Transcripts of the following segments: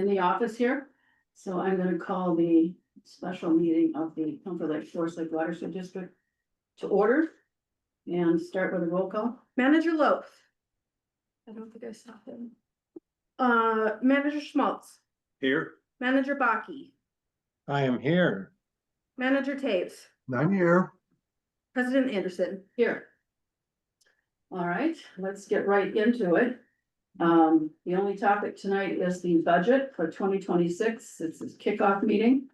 in the office here. So I'm gonna call the special meeting of the Comfort Lake Forest Lake Watershed District to order and start with a roll call. Manager Loaf. I don't think I saw him. Manager Schmaltz, Here. Manager Baki, I am here. Manager Taves, I'm here. President Anderson. Here. All right, let's get right into it. The only topic tonight is the budget for 2026. It's this kickoff meeting.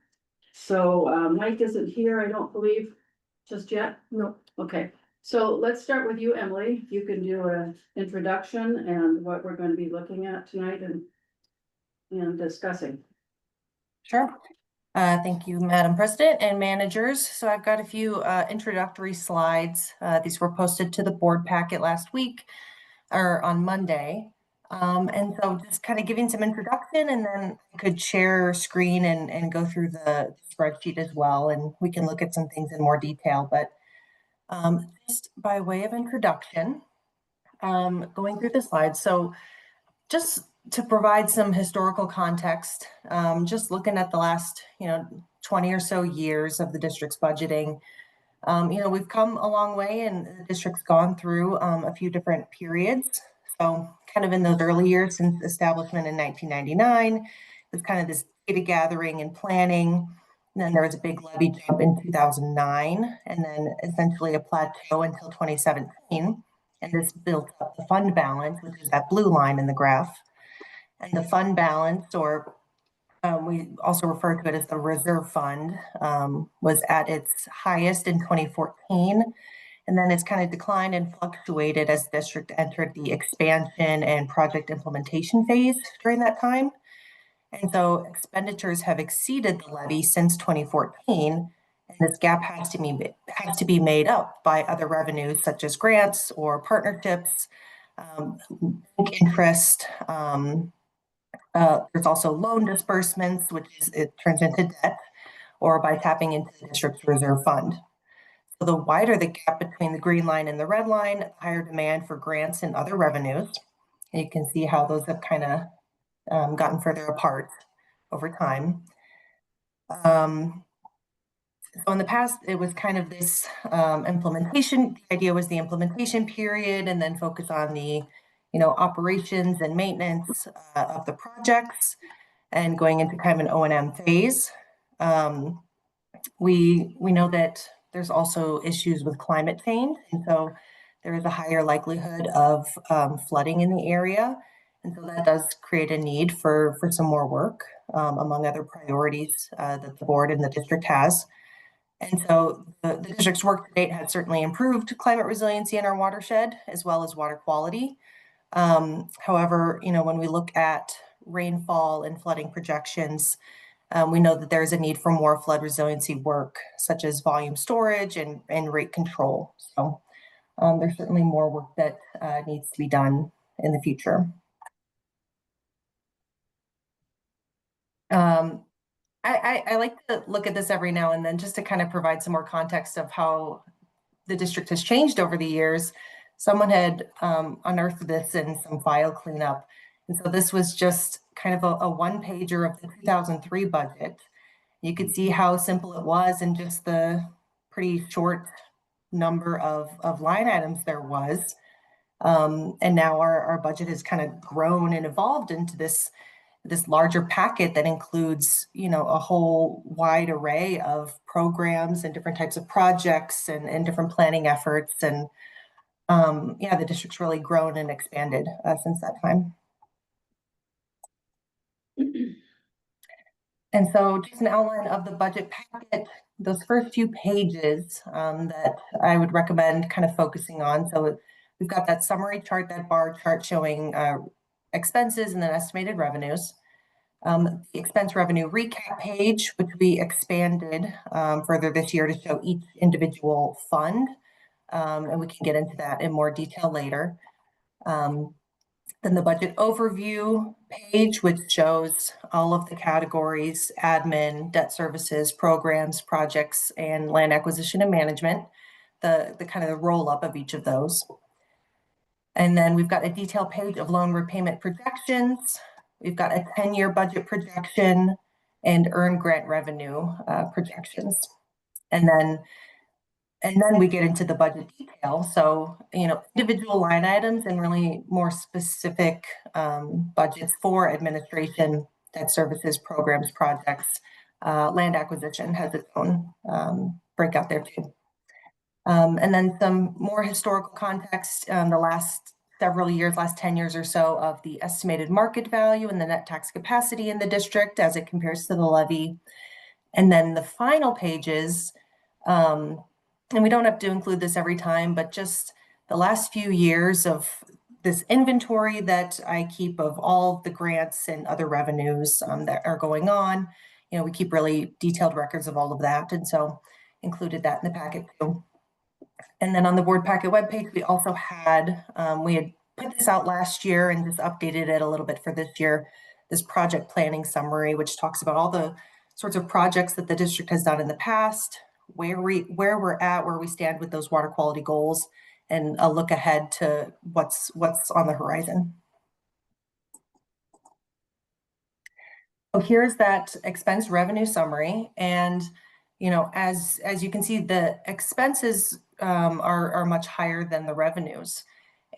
So, Mike isn't here, I don't believe, just yet. No. Okay, so let's start with you, Emily. You can do an introduction and what we're going to be looking at tonight and discussing. Sure. Thank you, Madam President and managers. So I've got a few introductory slides. These were posted to the board packet last week or on Monday. And so just kind of giving some introduction, and then I could share screen and go through the spreadsheet as well, and we can look at some things in more detail. But just by way of introduction, going through the slides. So just to provide some historical context, just looking at the last, 20 or so years of the district's budgeting, we've come a long way, and the district's gone through a few different periods. So kind of in those early years since establishment in 1999, it's kind of this data gathering and planning. And then there was a big levy jump in 2009, and then essentially a plateau until 2017. And this built up the fund balance, which is that blue line in the graph. And the fund balance, or we also refer to it as the reserve fund, was at its highest in 2014. And then it's kind of declined and fluctuated as the district entered the expansion and project implementation phase during that time. And so expenditures have exceeded the levy since 2014. And this gap has to be made up by other revenues such as grants or partnerships, interest. There's also loan disbursements, it turns into debt, or by tapping into the district's reserve fund. So the wider the gap between the green line and the red line, the higher demand for grants and other revenues. And you can see how those have kind of gotten further apart over time. So in the past, it was kind of this implementation. The idea was the implementation period, and then focus on the, operations and maintenance of the projects, and going into kind of an O&M phase. We know that there's also issues with climate change, and so there is a higher likelihood of flooding in the area. And so that does create a need for some more work, among other priorities that the board and the district has. And so the district's work to date has certainly improved climate resiliency in our watershed, as well as water quality. However, when we look at rainfall and flooding projections, we know that there's a need for more flood resiliency work, such as volume storage and rate control. So there's certainly more work that needs to be done in the future. I like to look at this every now and then just to kind of provide some more context of how the district has changed over the years. Someone had unearthed this in some file cleanup. And so this was just kind of a one-pager of the 2003 budget. You could see how simple it was and just the pretty short number of line items there was. And now our budget has kind of grown and evolved into this larger packet that includes, a whole wide array of programs and different types of projects and different planning efforts. And the district's really grown and expanded since that time. And so just an outline of the budget packet, those first few pages that I would recommend kind of focusing on. So we've got that summary chart, that bar chart showing expenses and then estimated revenues. The expense revenue recap page, which we expanded further this year to show each individual fund. And we can get into that in more detail later. Then the budget overview page, which shows all of the categories: admin, debt services, programs, projects, and land acquisition and management, the kind of the roll up of each of those. And then we've got a detailed page of loan repayment projections, We've got a 10-year budget projection and earned grant revenue projections. And then we get into the budget detail. So, individual line items and really more specific budgets for administration, debt services, programs, projects. Land acquisition has its own breakout there too. And then some more historical context, the last several years, last 10 years or so, of the estimated market value and the net tax capacity in the district as it compares to the levy. And then the final pages, and we don't have to include this every time, but just the last few years of this inventory that I keep of all the grants and other revenues that are going on. We keep really detailed records of all of that. And so included that in the packet too. And then on the board packet webpage, we also had, we had put this out last year and just updated it a little bit for this year, this project planning summary, which talks about all the sorts of projects that the district has done in the past, where we're at, where we stand with those water quality goals, and a look ahead to what's on the horizon. So here's that expense revenue summary. And, as you can see, the expenses are much higher than the revenues.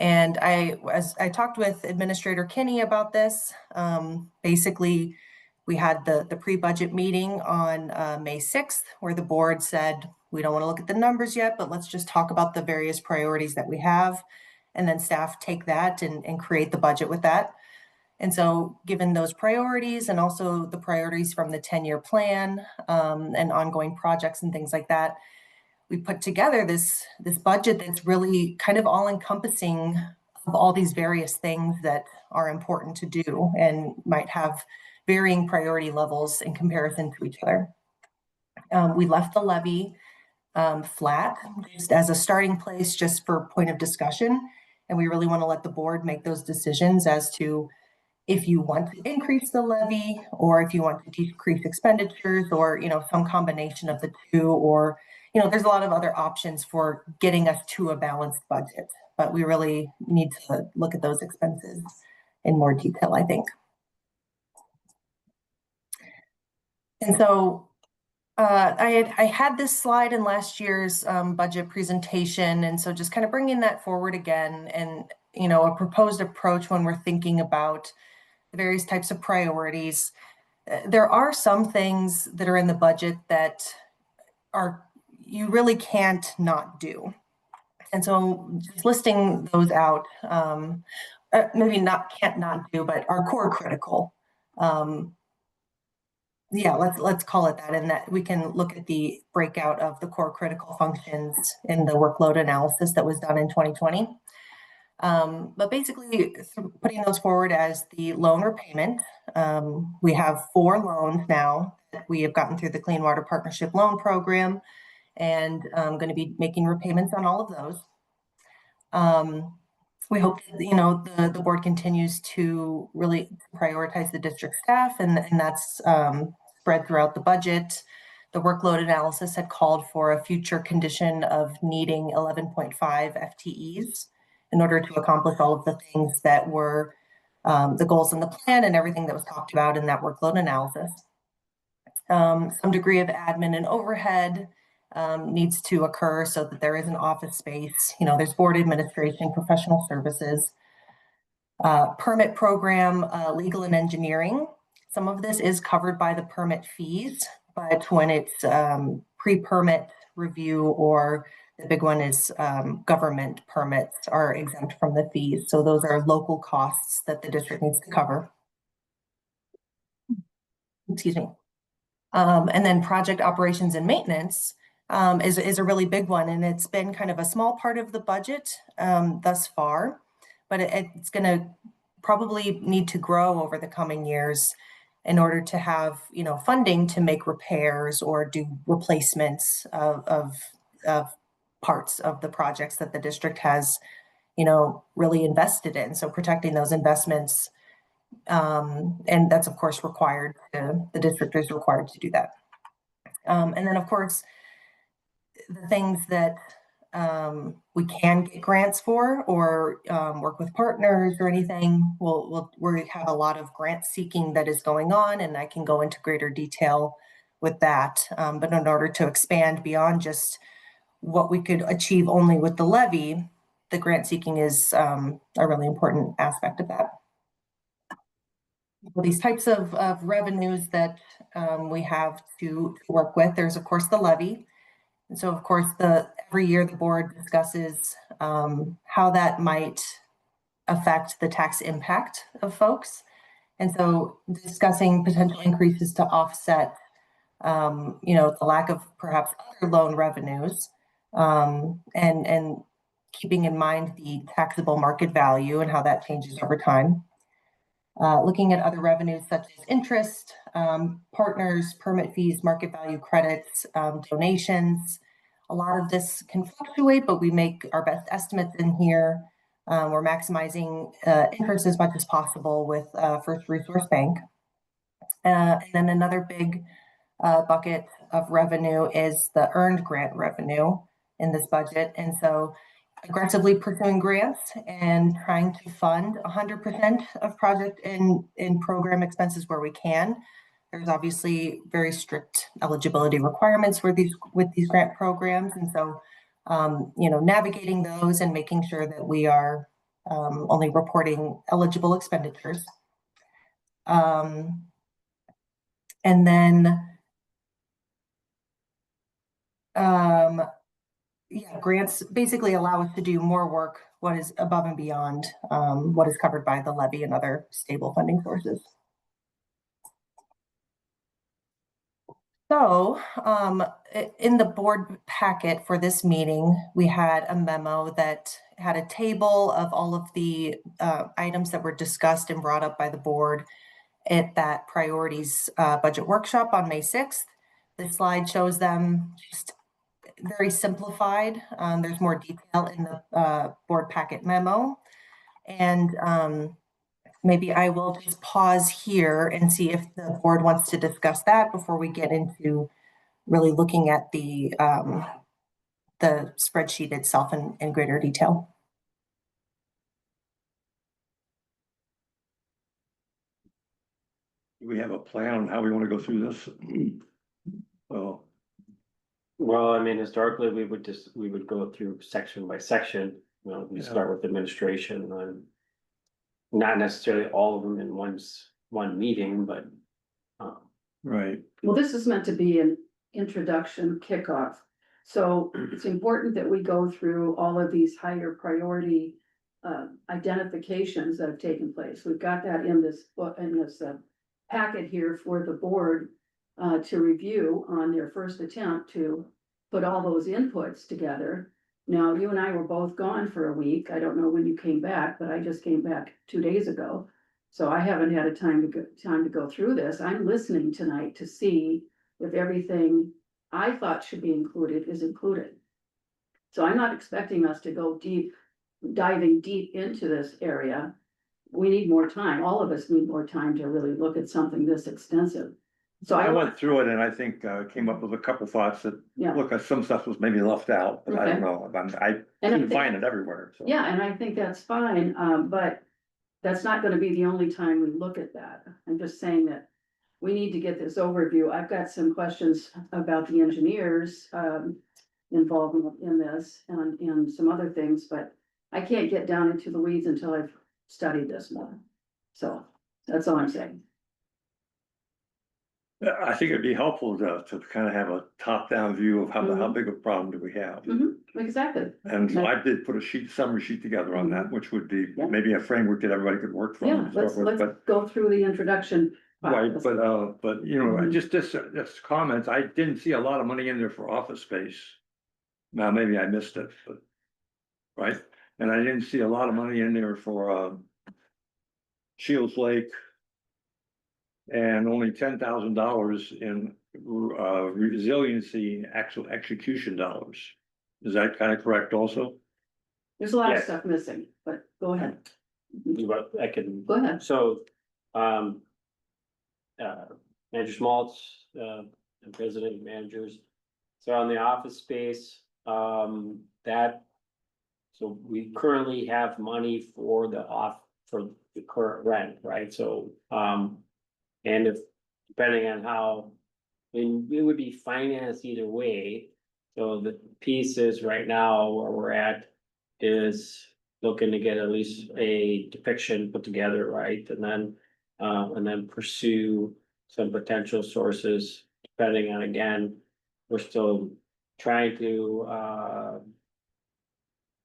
And as I talked with Administrator Kinney about this, basically we had the pre-budget meeting on May 6th, where the board said, we don't want to look at the numbers yet, but let's just talk about the various priorities that we have. And then staff take that and create the budget with that. And so given those priorities and also the priorities from the 10-year plan and ongoing projects and things like that, we put together this budget that's really kind of all encompassing of all these various things that are important to do and might have varying priority levels in comparison to each other. We left the levy flat just as a starting place, just for point of discussion. And we really want to let the board make those decisions as to if you want to increase the levy or if you want to decrease expenditures or, some combination of the two, or, there's a lot of other options for getting us to a balanced budget, but we really need to look at those expenses in more detail, I think. And so I had this slide in last year's budget presentation. And so just kind of bringing that forward again and, a proposed approach when we're thinking about the various types of priorities. There are some things that are in the budget that you really can't not do. And so just listing those out, maybe can't not do, but are core critical. Yeah, let's call it that, and that we can look at the breakout of the core critical functions in the workload analysis that was done in 2020. But basically putting those forward as the loan repayment, we have 4 loans now that we have gotten through the Clean Water Partnership Loan Program, and I'm going to be making repayments on all of those. We hope that, the board continues to really prioritize the district staff, and that's spread throughout the budget. The workload analysis had called for a future condition of needing 11.5 FTEs in order to accomplish all of the things that were the goals in the plan and everything that was talked about in that workload analysis. Some degree of admin and overhead needs to occur so that there is an office space. There's board administration, professional services, permit program, legal and engineering. Some of this is covered by the permit fees, but when it's pre-permit review, or the big one is government permits, are exempt from the fees. So those are local costs that the district needs to cover. Excuse me. And then project operations and maintenance is a really big one, and it's been kind of a small part of the budget thus far, but it's going to probably need to grow over the coming years in order to have funding to make repairs or do replacements of parts of the projects that the district has really invested in. So protecting those investments, and that's of course required. The district is required to do that. And then of course, the things that we can get grants for or work with partners or anything. We have a lot of grant seeking that is going on, and I can go into greater detail with that. But in order to expand beyond just what we could achieve only with the levy, the grant seeking is a really important aspect of that. These types of revenues that we have to work with, there's of course the levy. And so of course every year the board discusses how that might affect the tax impact of folks. And so discussing potential increases to offset the lack of perhaps other loan revenues, and keeping in mind the taxable market value and how that changes over time. Looking at other revenues such as interest, partners, permit fees, market value credits, donations. A lot of this can fluctuate, but we make our best estimates in here. We're maximizing interest as much as possible with First Resource Bank. And then another big bucket of revenue is the earned grant revenue in this budget. And so aggressively pursuing grants and trying to fund 100% of project and program expenses where we can. There's obviously very strict eligibility requirements with these grant programs. And so, navigating those and making sure that we are only reporting eligible expenditures. And then, grants basically allow us to do more work, what is above and beyond what is covered by the levy and other stable funding sources. So in the board packet for this meeting, we had a memo that had a table of all of the items that were discussed and brought up by the board at that priorities budget workshop on May 6th. The slide shows them just very simplified. There's more detail in the board packet memo. And maybe I will just pause here and see if the board wants to discuss that before we get into really looking at the spreadsheet itself in greater detail. Do we have a plan on how we want to go through this? Well, I mean, historically, we would go through section by section, we start with administration and not necessarily all of them in one meeting, but. Right. Well, this is meant to be an introduction kickoff. So it's important that we go through all of these higher priority identifications that have taken place. We've got that in this packet here for the board to review on their first attempt to put all those inputs together. Now, you and I were both gone for a week. I don't know when you came back, but I just came back 2 days ago. So I haven't had a time to go through this. I'm listening tonight to see if everything I thought should be included is included. So I'm not expecting us to go diving deep into this area. We need more time. All of us need more time to really look at something this extensive. So I went through it and I think came up with a couple thoughts that, Yeah. look, some stuff was maybe left out, but I don't know. I couldn't find it everywhere. So. Yeah, and I think that's fine, but that's not gonna be the only time we look at that. I'm just saying that we need to get this overview. I've got some questions about the engineers involvement in this and some other things, but I can't get down into the weeds until I've studied this more. So that's all I'm saying. I think it'd be helpful to kind of have a top-down view of how big a problem do we have. Exactly. And so I did put a summary sheet together on that, which would be maybe a framework that everybody could work from. Yeah, and so let's forth, but go through the introduction. right, process. but just this comments, I didn't see a lot of money in there for office space. Now, maybe I missed it, but right, and I didn't see a lot of money in there for Shields Lake. And only $10,000 in resiliency actual execution dollars. Is that kind of correct also? There's a lot of Yes. stuff missing, but go ahead. I can, Go ahead. so, Manager Schmaltz, and president and managers. So on the office space, that. So we currently have money for for the current rent, right? So, and if, depending on how, I mean, it would be financed either way. So the pieces right now where we're at is looking to get at least a depiction put together, right? And then pursue some potential sources, depending on, again, we're still trying to,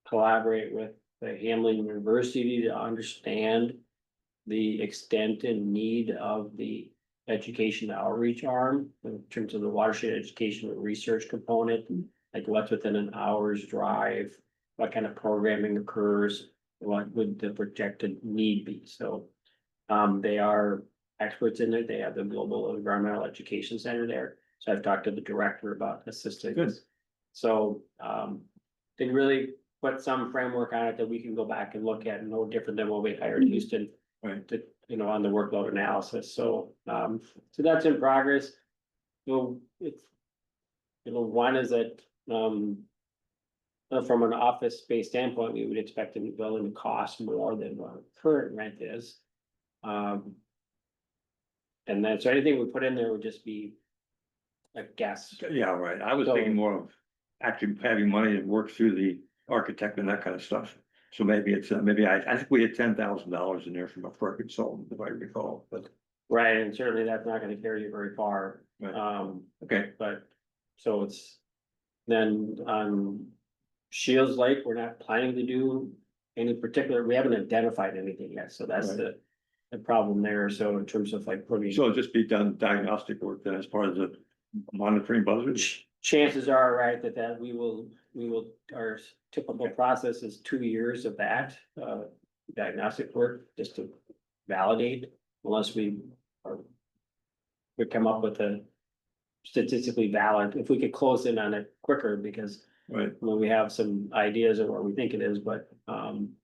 collaborate with the Hamlin University to understand the extent and need of the education outreach arm in terms of the watershed education and research component, like what's within an hour's drive, what kind of programming occurs, what would the projected need be? So, they are experts in it. They have the Global Environmental Education Center there. So I've talked to the director about assisting. Good. So, they really put some framework on it that we can go back and look at, no different than what we hired Houston. Right. To, on the workload analysis, so, so that's in progress. So it's, one is that, from an office space standpoint, we would expect a new building to cost more than what current rent is. And then, so anything we put in there would just be a guess. Yeah, right. I was So- thinking more of actually having money to work through the architect and that kind of stuff. So maybe it's, maybe I think we had $10,000 in there from a consultant, if I recall, but, Right, and certainly that's not gonna carry you very far. Right. Okay, But, so it's, then on Shields Lake, we're not planning to do any particular, we haven't identified anything yet, so that's Right. the problem there, so in terms of like putting. so it'll just be done diagnostic work then as part of the monitoring budget? Chances are, right, that we will, our typical process is 2 years of that, diagnostic work, just to validate, unless we come up with a statistically valid, if we could close in on it quicker, because Right, when we have some ideas of where we think it is, but, and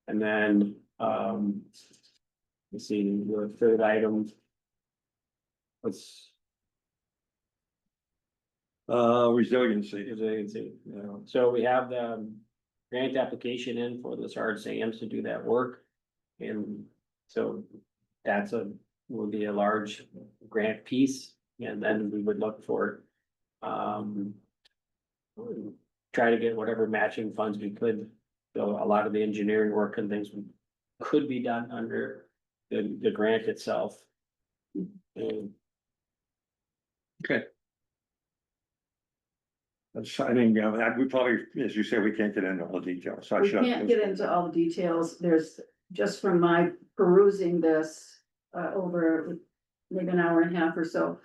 then, let's see, the third item. Let's, resiliency. as I can see, so we have the grant application in for the Sarge Sams to do that work. And so that's would be a large grant piece, and then we would look for, try to get whatever matching funds we could. So a lot of the engineering work and things could be done under the grant itself. And Okay. That's, I think, we probably, as you say, we can't get into all the details, so I We should. can't get into all the details. There's, just from my perusing this, over maybe an hour and a half or so.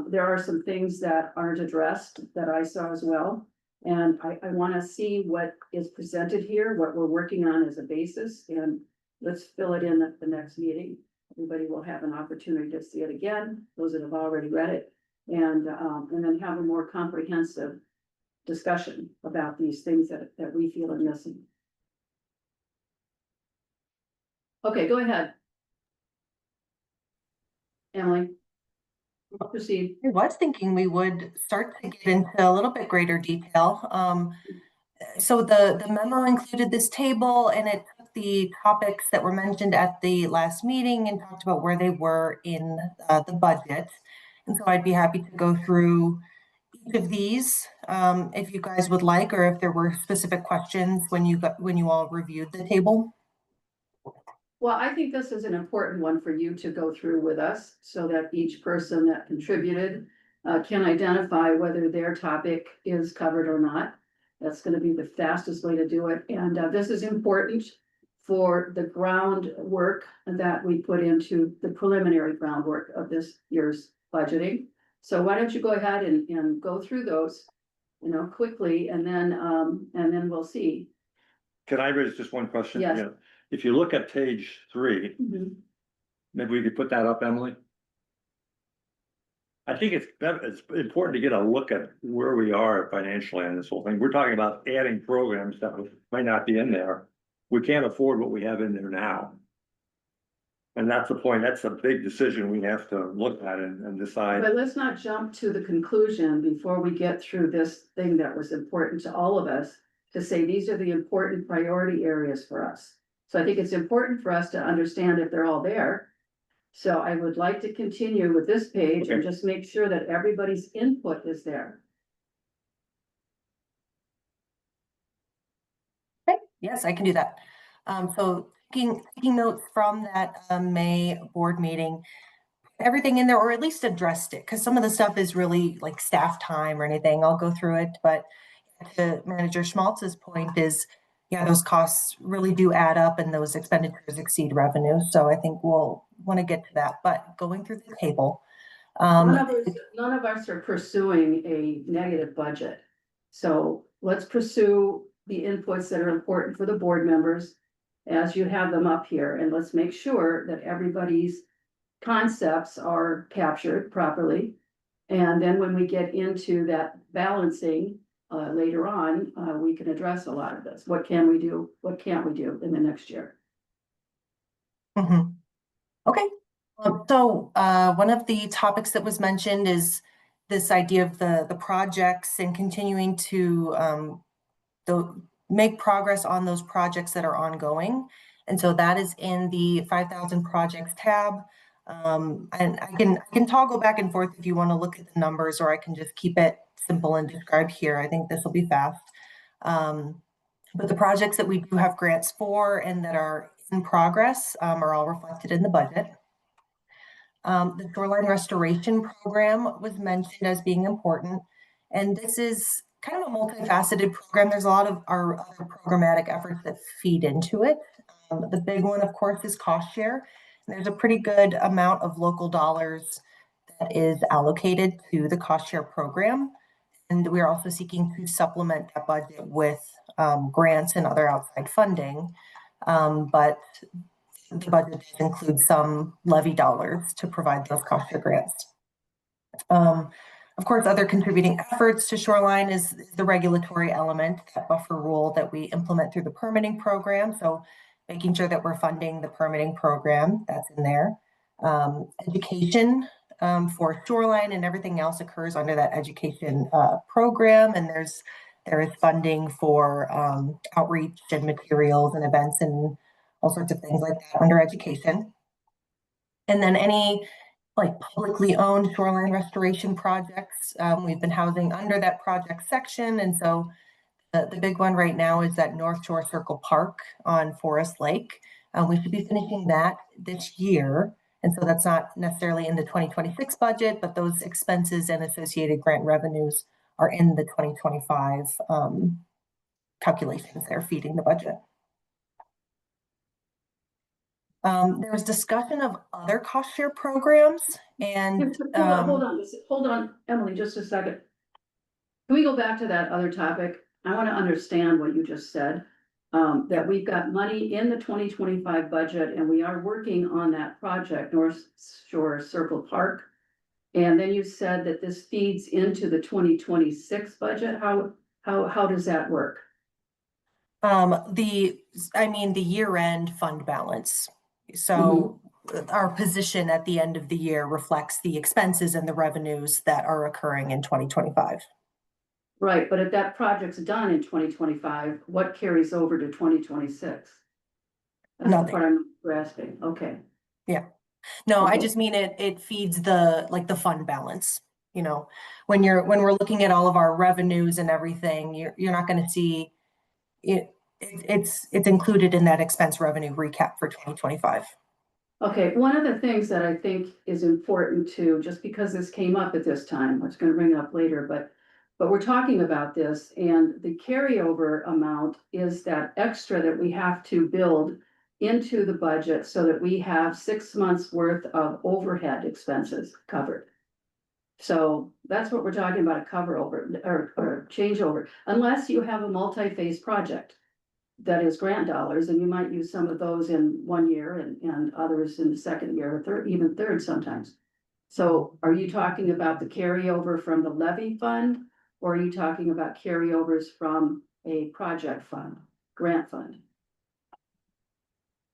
There are some things that aren't addressed that I saw as well. And I wanna see what is presented here, what we're working on as a basis, and let's fill it in at the next meeting. Everybody will have an opportunity to see it again, those that have already read it, and then have a more comprehensive discussion about these things that we feel are missing. Okay, go ahead. Emily. Proceed. I was thinking we would start to get into a little bit greater detail. So the memo included this table, and it took the topics that were mentioned at the last meeting and talked about where they were in the budget. And so I'd be happy to go through each of these, if you guys would like, or if there were specific questions when you all reviewed the table. Well, I think this is an important one for you to go through with us, so that each person that contributed can identify whether their topic is covered or not. That's gonna be the fastest way to do it, and this is important for the groundwork that we put into the preliminary groundwork of this year's budgeting. So why don't you go ahead and go through those, quickly, and then we'll see. Can I raise just one question? Yes. Yeah. If you look at page 3, maybe we could put that up, Emily? I think it's important to get a look at where we are financially on this whole thing. We're talking about adding programs that might not be in there. We can't afford what we have in there now. And that's the point. That's a big decision we have to look at and decide. But let's not jump to the conclusion before we get through this thing that was important to all of us. to say, these are the important priority areas for us. So I think it's important for us to understand if they're all there. So I would like to continue with this page and Okay. just make sure that everybody's input is there. Yes, I can do that. So taking notes from that May board meeting, everything in there, or at least addressed it, because some of the stuff is really like staff time or anything. I'll go through it, but to Manager Schmaltz's point is, yeah, those costs really do add up and those expenditures exceed revenue. So I think we'll want to get to that, but going through the table. None of us are pursuing a negative budget. So let's pursue the inputs that are important for the board members as you have them up here, and let's make sure that everybody's concepts are captured properly. And then when we get into that balancing later on, we can address a lot of this. What can we do? What can't we do in the next year? Mhm. Okay, so one of the topics that was mentioned is this idea of the projects and continuing to make progress on those projects that are ongoing. And so that is in the 5,000 projects tab. And I can toggle back and forth if you want to look at the numbers, or I can just keep it simple and describe here. I think this will be fast. But the projects that we do have grants for and that are in progress are all reflected in the budget. The shoreline restoration program was mentioned as being important. And this is kind of a multifaceted program. There's a lot of our other programmatic efforts that feed into it. The big one, of course, is cost share. There's a pretty good amount of local dollars that is allocated to the cost share program. And we're also seeking to supplement that budget with grants and other outside funding. But the budget does include some levy dollars to provide those cost share grants. Of course, other contributing efforts to shoreline is the regulatory element, that buffer rule that we implement through the permitting program. So making sure that we're funding the permitting program, that's in there. Education for shoreline and everything else occurs under that education program. And there is funding for outreach and materials and events and all sorts of things like that under education. And then any like publicly owned shoreline restoration projects, we've been housing under that project section. And so the big one right now is that North Shore Circle Park on Forest Lake. We should be finishing that this year. And so that's not necessarily in the 2026 budget, but those expenses and associated grant revenues are in the 2025 calculations. They're feeding the budget. There was discussion of other cost share programs and Hold on, Emily, just a second. Can we go back to that other topic? I want to understand what you just said. That we've got money in the 2025 budget and we are working on that project, North Shore Circle Park. And then you said that this feeds into the 2026 budget. How does that work? the year-end fund balance. So our position at the end of the year reflects the expenses and the revenues that are occurring in 2025. Right, but if that project's done in 2025, what carries over to 2026? That's the Nothing. part I'm grasping. Okay. No, I Okay. just mean it feeds the fund balance. You know, when we're looking at all of our revenues and everything, you're not going to see it. It's included in that expense revenue recap for 2025. Okay, one of the things that I think is important too, just because this came up at this time, I was gonna bring it up later, but we're talking about this, and the carryover amount is that extra that we have to build into the budget so that we have 6 months worth of overhead expenses covered. So that's what we're talking about, a cover over or changeover, unless you have a multi-phase project that is grant dollars, and you might use some of those in 1 year and others in the second year, or third, even third sometimes. So are you talking about the carryover from the levy fund, or are you talking about carryovers from a project fund, grant fund?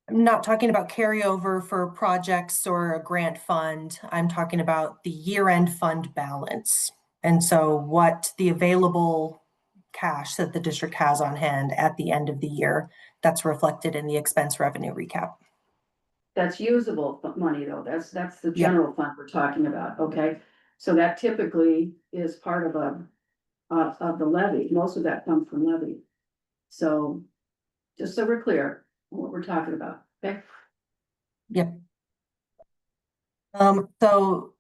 I'm not talking about carryover for projects or a grant fund. I'm talking about the year-end fund balance. And so what the available cash that the district has on hand at the end of the year. That's reflected in the expense revenue recap. That's usable money though, that's the Yep. general fund we're talking about, okay? So that typically is part of of the levy, most of that comes from levy. So, just so we're clear on what we're talking about, okay? So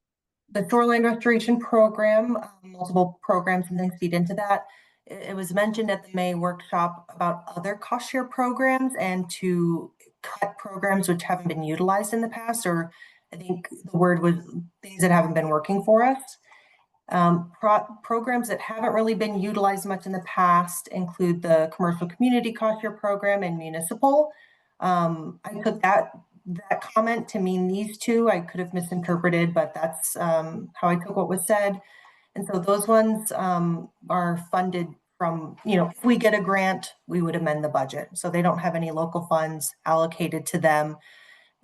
the shoreline restoration program, multiple programs and things feed into that. It was mentioned at the May workshop about other cost share programs and to cut programs which haven't been utilized in the past, or I think the word was things that haven't been working for us. Programs that haven't really been utilized much in the past include the commercial community cost share program and municipal. I took that comment to mean these two. I could have misinterpreted, but that's how I took what was said. And so those ones are funded from, if we get a grant, we would amend the budget. So they don't have any local funds allocated to them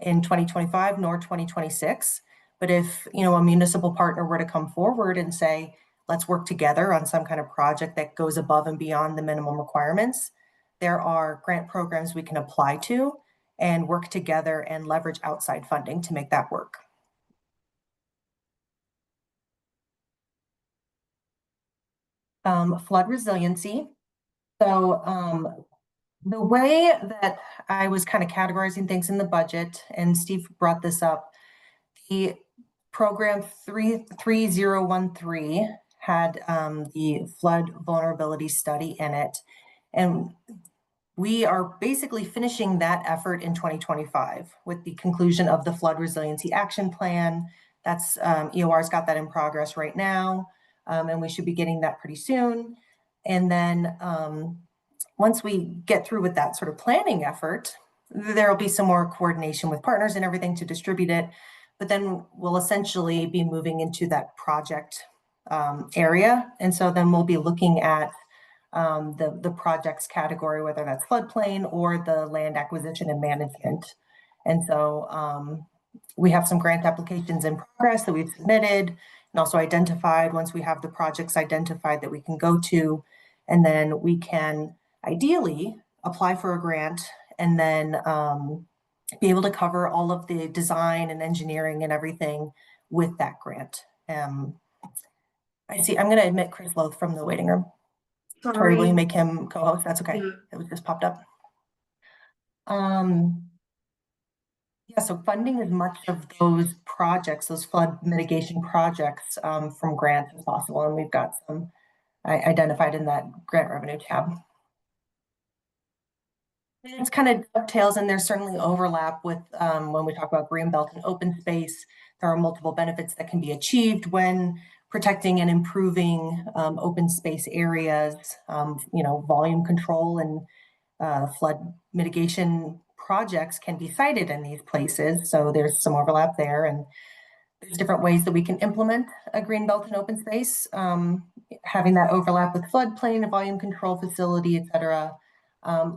in 2025 nor 2026. But if, a municipal partner were to come forward and say, let's work together on some kind of project that goes above and beyond the minimum requirements, there are grant programs we can apply to and work together and leverage outside funding to make that work. Flood resiliency. So the way that I was kind of categorizing things in the budget, and Steve brought this up, the program 3013 had the flood vulnerability study in it. And we are basically finishing that effort in 2025 with the conclusion of the flood resiliency action plan. That's EOR's got that in progress right now, and we should be getting that pretty soon. And then once we get through with that sort of planning effort, there'll be some more coordination with partners and everything to distribute it. But then we'll essentially be moving into that project area. And so then we'll be looking at the projects category, whether that's floodplain or the land acquisition and management. And so we have some grant applications in progress that we've submitted and also identified. Once we have the projects identified that we can go to, and then we can ideally apply for a grant and then be able to cover all of the design and engineering and everything with that grant. I see, I'm going to admit Chris Loth from the waiting room. Tori, will you make him co-host? That's okay. Yeah. It was just popped up. Yeah, so funding as much of those projects, those flood mitigation projects from grants as possible. And we've got some identified in that grant revenue tab. It's kind of dovetails, and there's certainly overlap with when we talk about greenbelt and open space. There are multiple benefits that can be achieved when protecting and improving open space areas, volume control and flood mitigation projects can be cited in these places. So there's some overlap there, and there's different ways that we can implement a greenbelt and open space, having that overlap with floodplain, a volume control facility, et cetera.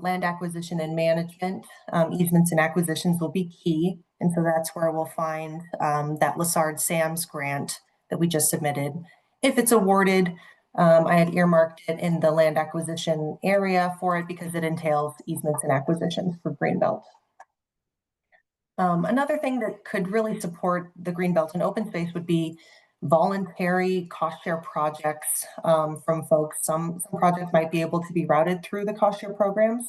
Land acquisition and management, easements and acquisitions will be key. And so that's where we'll find that Lessard SAMS grant that we just submitted. If it's awarded, I had earmarked it in the land acquisition area for it because it entails easements and acquisitions for Greenbelt. Another thing that could really support the Greenbelt and open space would be voluntary cost share projects from folks. Some projects might be able to be routed through the cost share programs.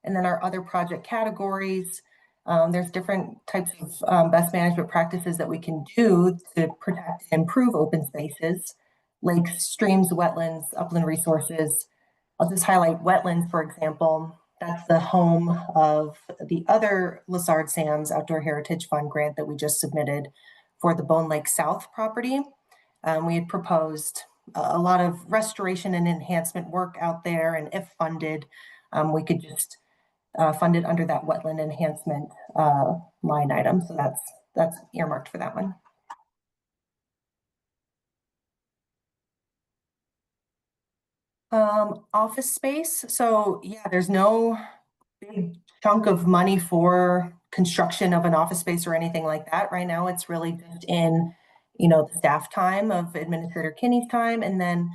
And then our other project categories, there's different types of best management practices that we can do to protect and improve open spaces, lakes, streams, wetlands, upland resources. I'll just highlight wetlands, for example. That's the home of the other Lessard SAMS Outdoor Heritage Fund grant that we just submitted for the Bone Lake South property. We had proposed a lot of restoration and enhancement work out there, and if funded, we could just fund it under that wetland enhancement line item. So that's earmarked for that one. Office space. So yeah, there's no big chunk of money for construction of an office space or anything like that. Right now, it's really just in, the staff time of Administrator Kinney's time. And then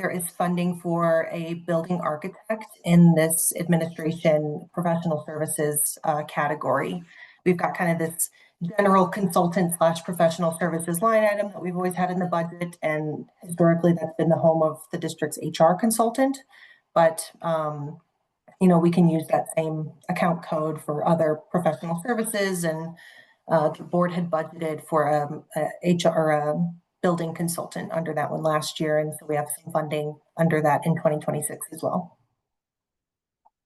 there is funding for a building architect in this administration professional services category. We've got kind of this general consultant / professional services line item that we've always had in the budget, and historically that's been the home of the district's HR consultant. But we can use that same account code for other professional services, and the board had budgeted for a HR building consultant under that one last year, and so we have some funding under that in 2026 as well.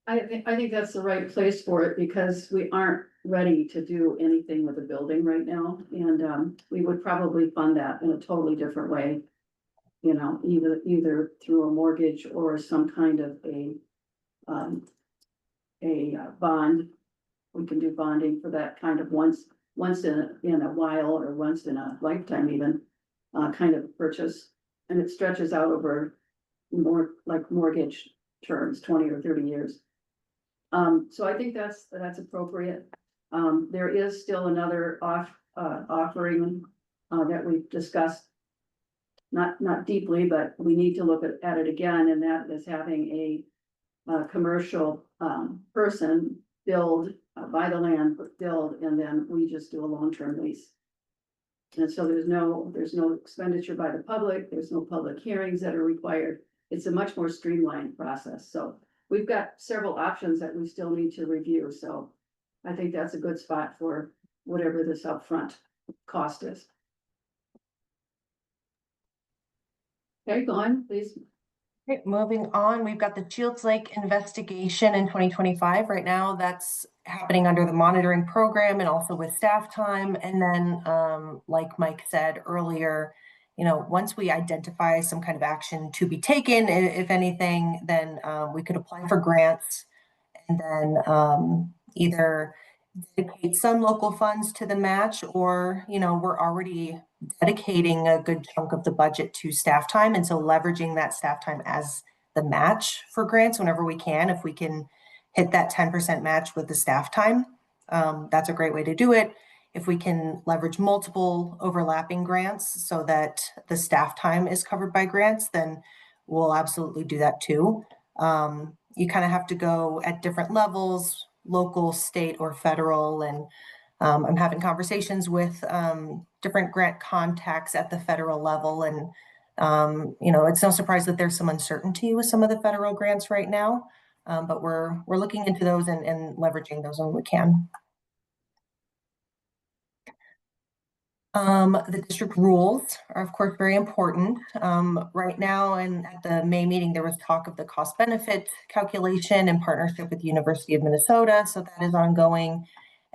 I think that's the right place for it, because we aren't ready to do anything with the building right now, and we would probably fund that in a totally different way. Either through a mortgage or some kind of a bond. We can do bonding for that kind of once in a while, or once in a lifetime even, kind of purchase. And it stretches out over more like mortgage terms, 20 or 30 years. So I think that's appropriate. There is still another offering that we've discussed, not deeply, but we need to look at it again, and that is having a commercial person buy the land, build, and then we just do a long-term lease. And so there's no expenditure by the public, there's no public hearings that are required. It's a much more streamlined process. So we've got several options that we still need to review. So I think that's a good spot for whatever this upfront cost is. Okay, go on, please. Okay, moving on, we've got the Shields Lake investigation in 2025. Right now, that's happening under the monitoring program and also with staff time. And then, like Mike said earlier, once we identify some kind of action to be taken, if anything, then we could apply for grants, and then either dedicate some local funds to the match, or we're already dedicating a good chunk of the budget to staff time, and so leveraging that staff time as the match for grants whenever we can. If we can hit that 10% match with the staff time, that's a great way to do it. If we can leverage multiple overlapping grants so that the staff time is covered by grants, then we'll absolutely do that too. You kind of have to go at different levels, local, state, or federal, and I'm having conversations with different grant contacts at the federal level, and it's no surprise that there's some uncertainty with some of the federal grants right now, but we're looking into those and leveraging those when we can. The district rules are, of course, very important. Right now, and at the May meeting, there was talk of the cost benefit calculation in partnership with the University of Minnesota, so that is ongoing.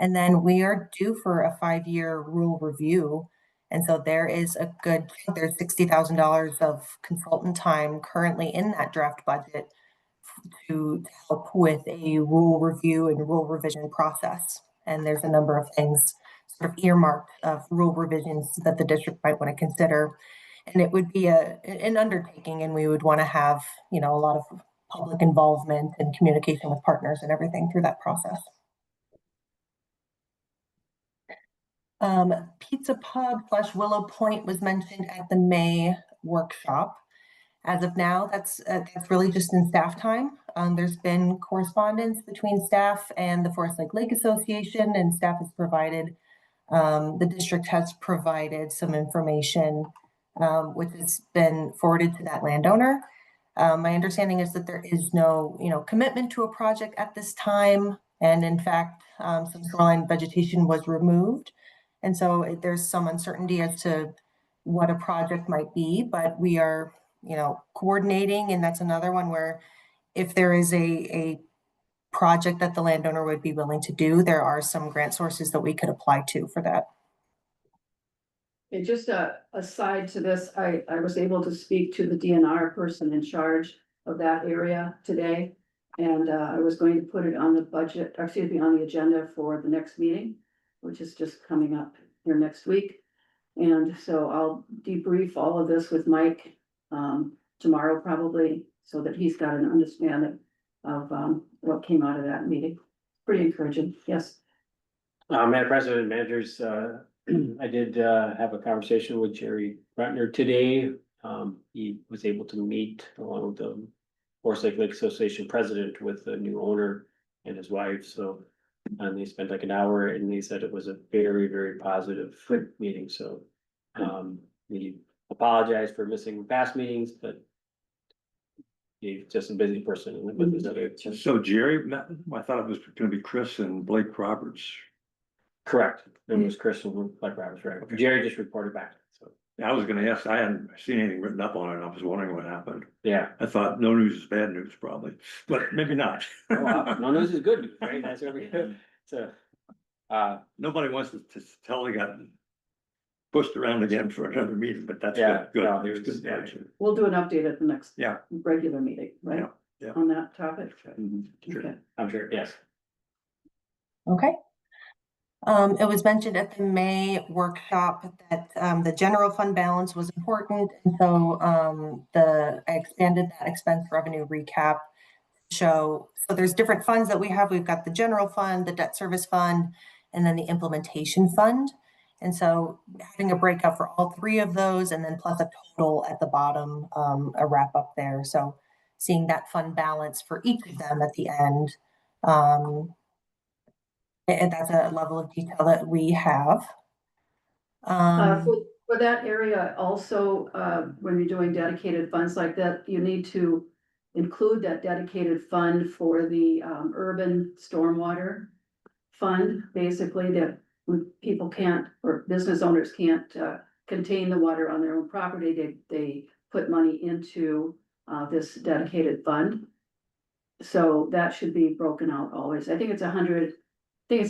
And then we are due for a 5-year rule review. And so there's $60,000 of consultant time currently in that draft budget to help with a rule review and rule revision process. And there's a number of things sort of earmarked of rule revisions that the district might want to consider. And it would be an undertaking, and we would want to have, a lot of public involvement and communication with partners and everything through that process. Pizza Pub / Willow Point was mentioned at the May workshop. As of now, that's really just in staff time. There's been correspondence between staff and the Forest Lake Association, and staff has provided, the district has provided some information, which has been forwarded to that landowner. My understanding is that there is no, commitment to a project at this time. And in fact, some shoreline vegetation was removed. And so there's some uncertainty as to what a project might be, but we are, coordinating. And that's another one where if there is a project that the landowner would be willing to do, there are some grant sources that we could apply to for that. And just a aside to this, I was able to speak to the DNR person in charge of that area today. And I was going to put it on the budget, on the agenda for the next meeting, which is just coming up here next week. And so I'll debrief all of this with Mike tomorrow probably, so that he's got an understanding of what came out of that meeting. Pretty encouraging, yes. Madam President, managers, I did have a conversation with Jerry Brentner today He was able to meet along with the Horse Lake Association president with the new owner and his wife, so. And they spent like an hour and they said it was a very, very positive meeting, so. He apologized for missing past meetings, but. He's just a busy person with his other. So Jerry, I thought it was gonna be Chris and Blake Roberts. Correct, it was Christian, like Roberts, right? Okay. Jerry just reported back, so, I was gonna ask, I hadn't seen anything written up on it, I was wondering what happened. yeah. I thought no news is bad news probably, but maybe not. Oh, wow. No news is good, news, right? That's what we, so. Nobody wants to tell they got pushed around again for another meeting, but that's Yeah, good. no, Good. it was- That's yeah. good. We'll do an update at the next. Yeah. Regular meeting, right? Yeah. On that topic. Mhm, sure. Okay. I'm sure, yes. Okay. It was mentioned at the May workshop that the general fund balance was important, and so I expanded that expense revenue recap to show. So there's different funds that we have. We've got the general fund, the debt service fund, and then the implementation fund. And so having a breakout for all three of those, and then plus a total at the bottom, a wrap up there. So seeing that fund balance for each of them at the end. And that's a level of detail that we have. For that area also, when you're doing dedicated funds like that, you need to include that dedicated fund for the urban stormwater fund, basically, that when people can't, or business owners can't contain the water on their own property, they put money into this dedicated fund. So that should be broken out always. I think it's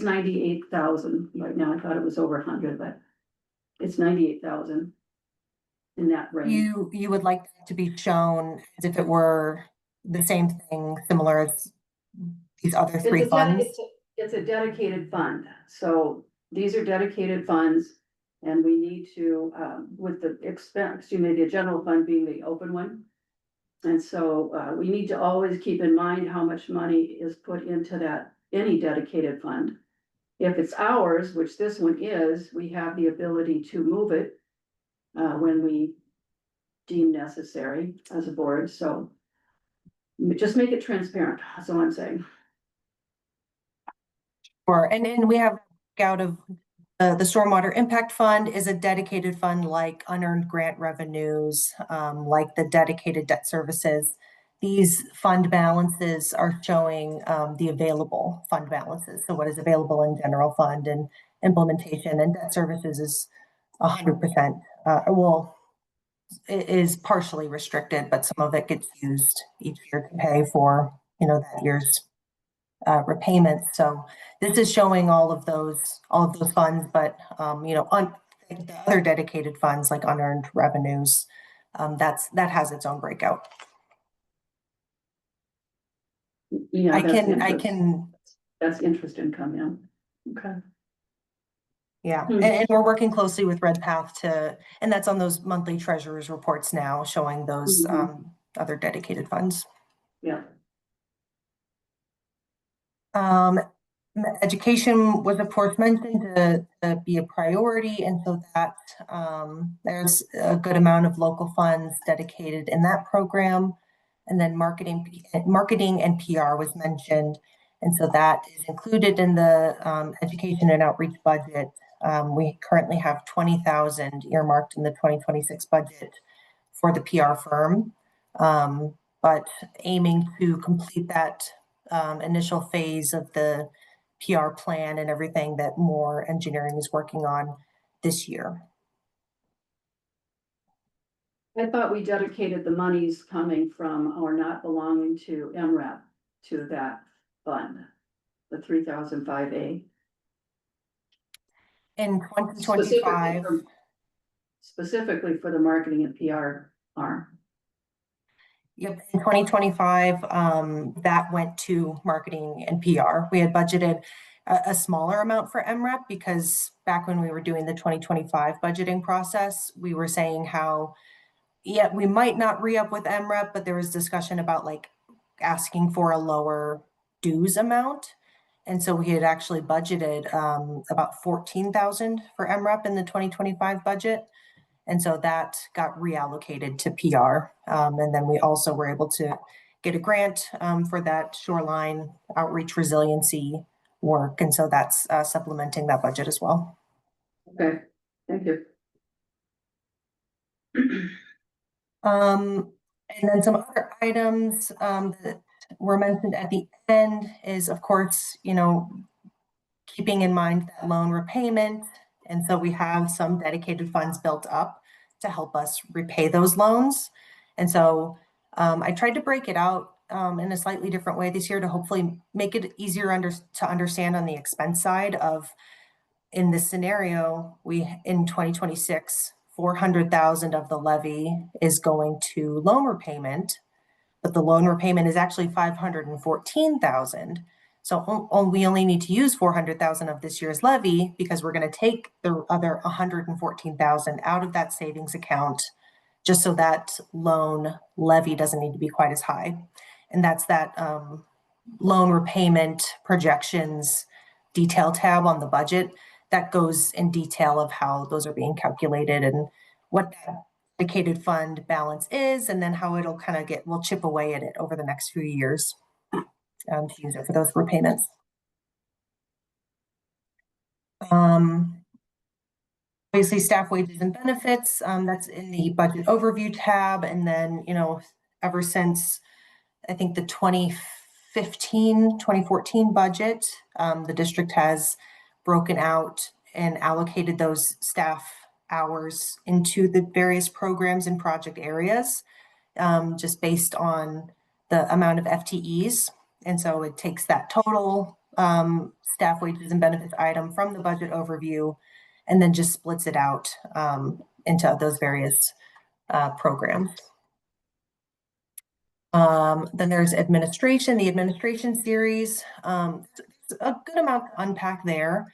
98,000 right now. I thought it was over 100, but it's 98,000 in that range. You would like that to be shown as if it were the same thing, similar as these other three funds? It's a dedicated fund, so these are dedicated funds. And we need to, with the the general fund being the open one. And so, we need to always keep in mind how much money is put into any dedicated fund. If it's ours, which this one is, we have the ability to move it when we deem necessary as a board, so just make it transparent, that's all I'm saying. And we have out of the Stormwater Impact Fund is a dedicated fund like unearned grant revenues, like the dedicated debt services. These fund balances are showing the available fund balances. So what is available in general fund and implementation, and debt services is 100%. Well, it is partially restricted, but some of it gets used each year to pay for, that year's repayments. So this is showing all of those funds, but on the other dedicated funds like unearned revenues, that has its own breakout. Yeah, That's interest income, yeah. Okay. Yeah, Hmm. and we're working closely with RedPath and that's on those monthly treasurer's reports now, showing those other dedicated funds. Yeah. Education was of course mentioned to be a priority, and so that there's a good amount of local funds dedicated in that program. And then marketing and PR was mentioned, and so that is included in the education and outreach budget. We currently have 20,000 earmarked in the 2026 budget for the PR firm, but aiming to complete that initial phase of the PR plan and everything that Moore Engineering is working on this year. I thought we dedicated the monies coming from or not belonging to MRAP to that fund, the 3005A. In 2025. Specifically for the marketing and PR arm. Yep, in 2025, that went to marketing and PR. We had budgeted a smaller amount for MREP because back when we were doing the 2025 budgeting process, we were saying how, yeah, we might not re-up with MREP, but there was discussion about like asking for a lower dues amount. And so we had actually budgeted about 14,000 for MREP in the 2025 budget. And so that got reallocated to PR. And then we also were able to get a grant for that shoreline outreach resiliency work. And so that's supplementing that budget as well. Okay, thank you. And then some other items that were mentioned at the end is, of course, keeping in mind that loan repayment. And so we have some dedicated funds built up to help us repay those loans. And so I tried to break it out in a slightly different way this year to hopefully make it easier to understand on the expense side of, in this scenario, in 2026, 400,000 of the levy is going to loan repayment, but the loan repayment is actually 514,000. So we only need to use 400,000 of this year's levy because we're going to take the other 114,000 out of that savings account, just so that loan levy doesn't need to be quite as high. And that's that loan repayment projections detail tab on the budget that goes in detail of how those are being calculated and what that dedicated fund balance is, and then how it'll kind of we'll chip away at it over the next few years to use it for those repayments. Obviously, staff wages and benefits, that's in the budget overview tab. And then, ever since I think the 2014 budget, the district has broken out and allocated those staff hours into the various programs and project areas, just based on the amount of FTEs. And so it takes that total staff wages and benefits item from the budget overview and then just splits it out into those various programs. Then there's administration, the administration series. A good amount to unpack there.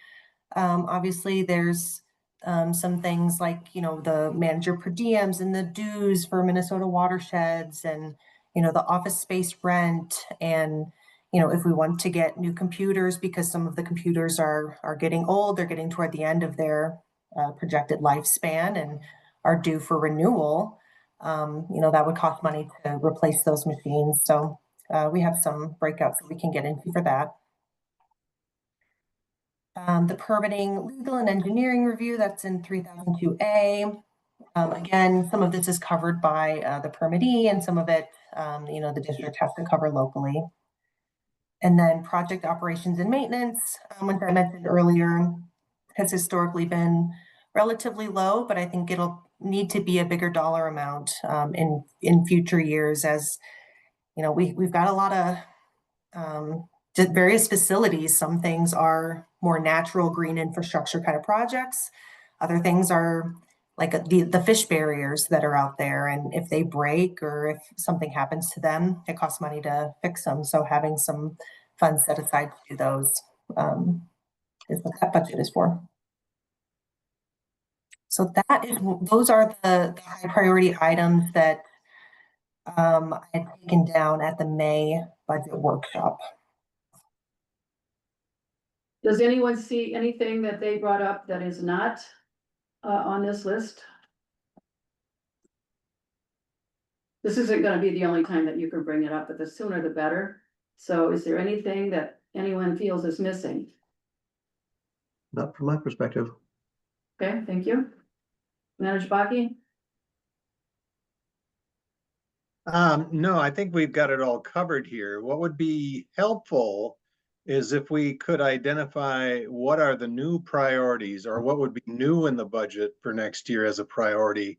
Obviously, there's some things like, the manager per diems and the dues for Minnesota watersheds and, the office space rent. And, if we want to get new computers, because some of the computers are getting old, they're getting toward the end of their projected lifespan and are due for renewal. That would cost money to replace those machines. So we have some breakouts that we can get into for that. The permitting, legal and engineering review, that's in 3002A. Again, some of this is covered by the permittee and some of it, the district has to cover locally. And then project operations and maintenance, which I mentioned earlier, has historically been relatively low, but I think it'll need to be a bigger dollar amount in future years, as we've got a lot of various facilities. Some things are more natural green infrastructure kind of projects. Other things are like the fish barriers that are out there, and if they break or if something happens to them, it costs money to fix them. So having some funds set aside to do those is what that budget is for. So those are the high priority items that I had taken down at the May budget workshop. Does anyone see anything that they brought up that is not on this list? This isn't gonna be the only time that you can bring it up, but the sooner the better. So is there anything that anyone feels is missing? Not from my perspective. Okay, thank you. Manager Baki? No, I think we've got it all covered here. What would be helpful is if we could identify what are the new priorities or what would be new in the budget for next year as a priority,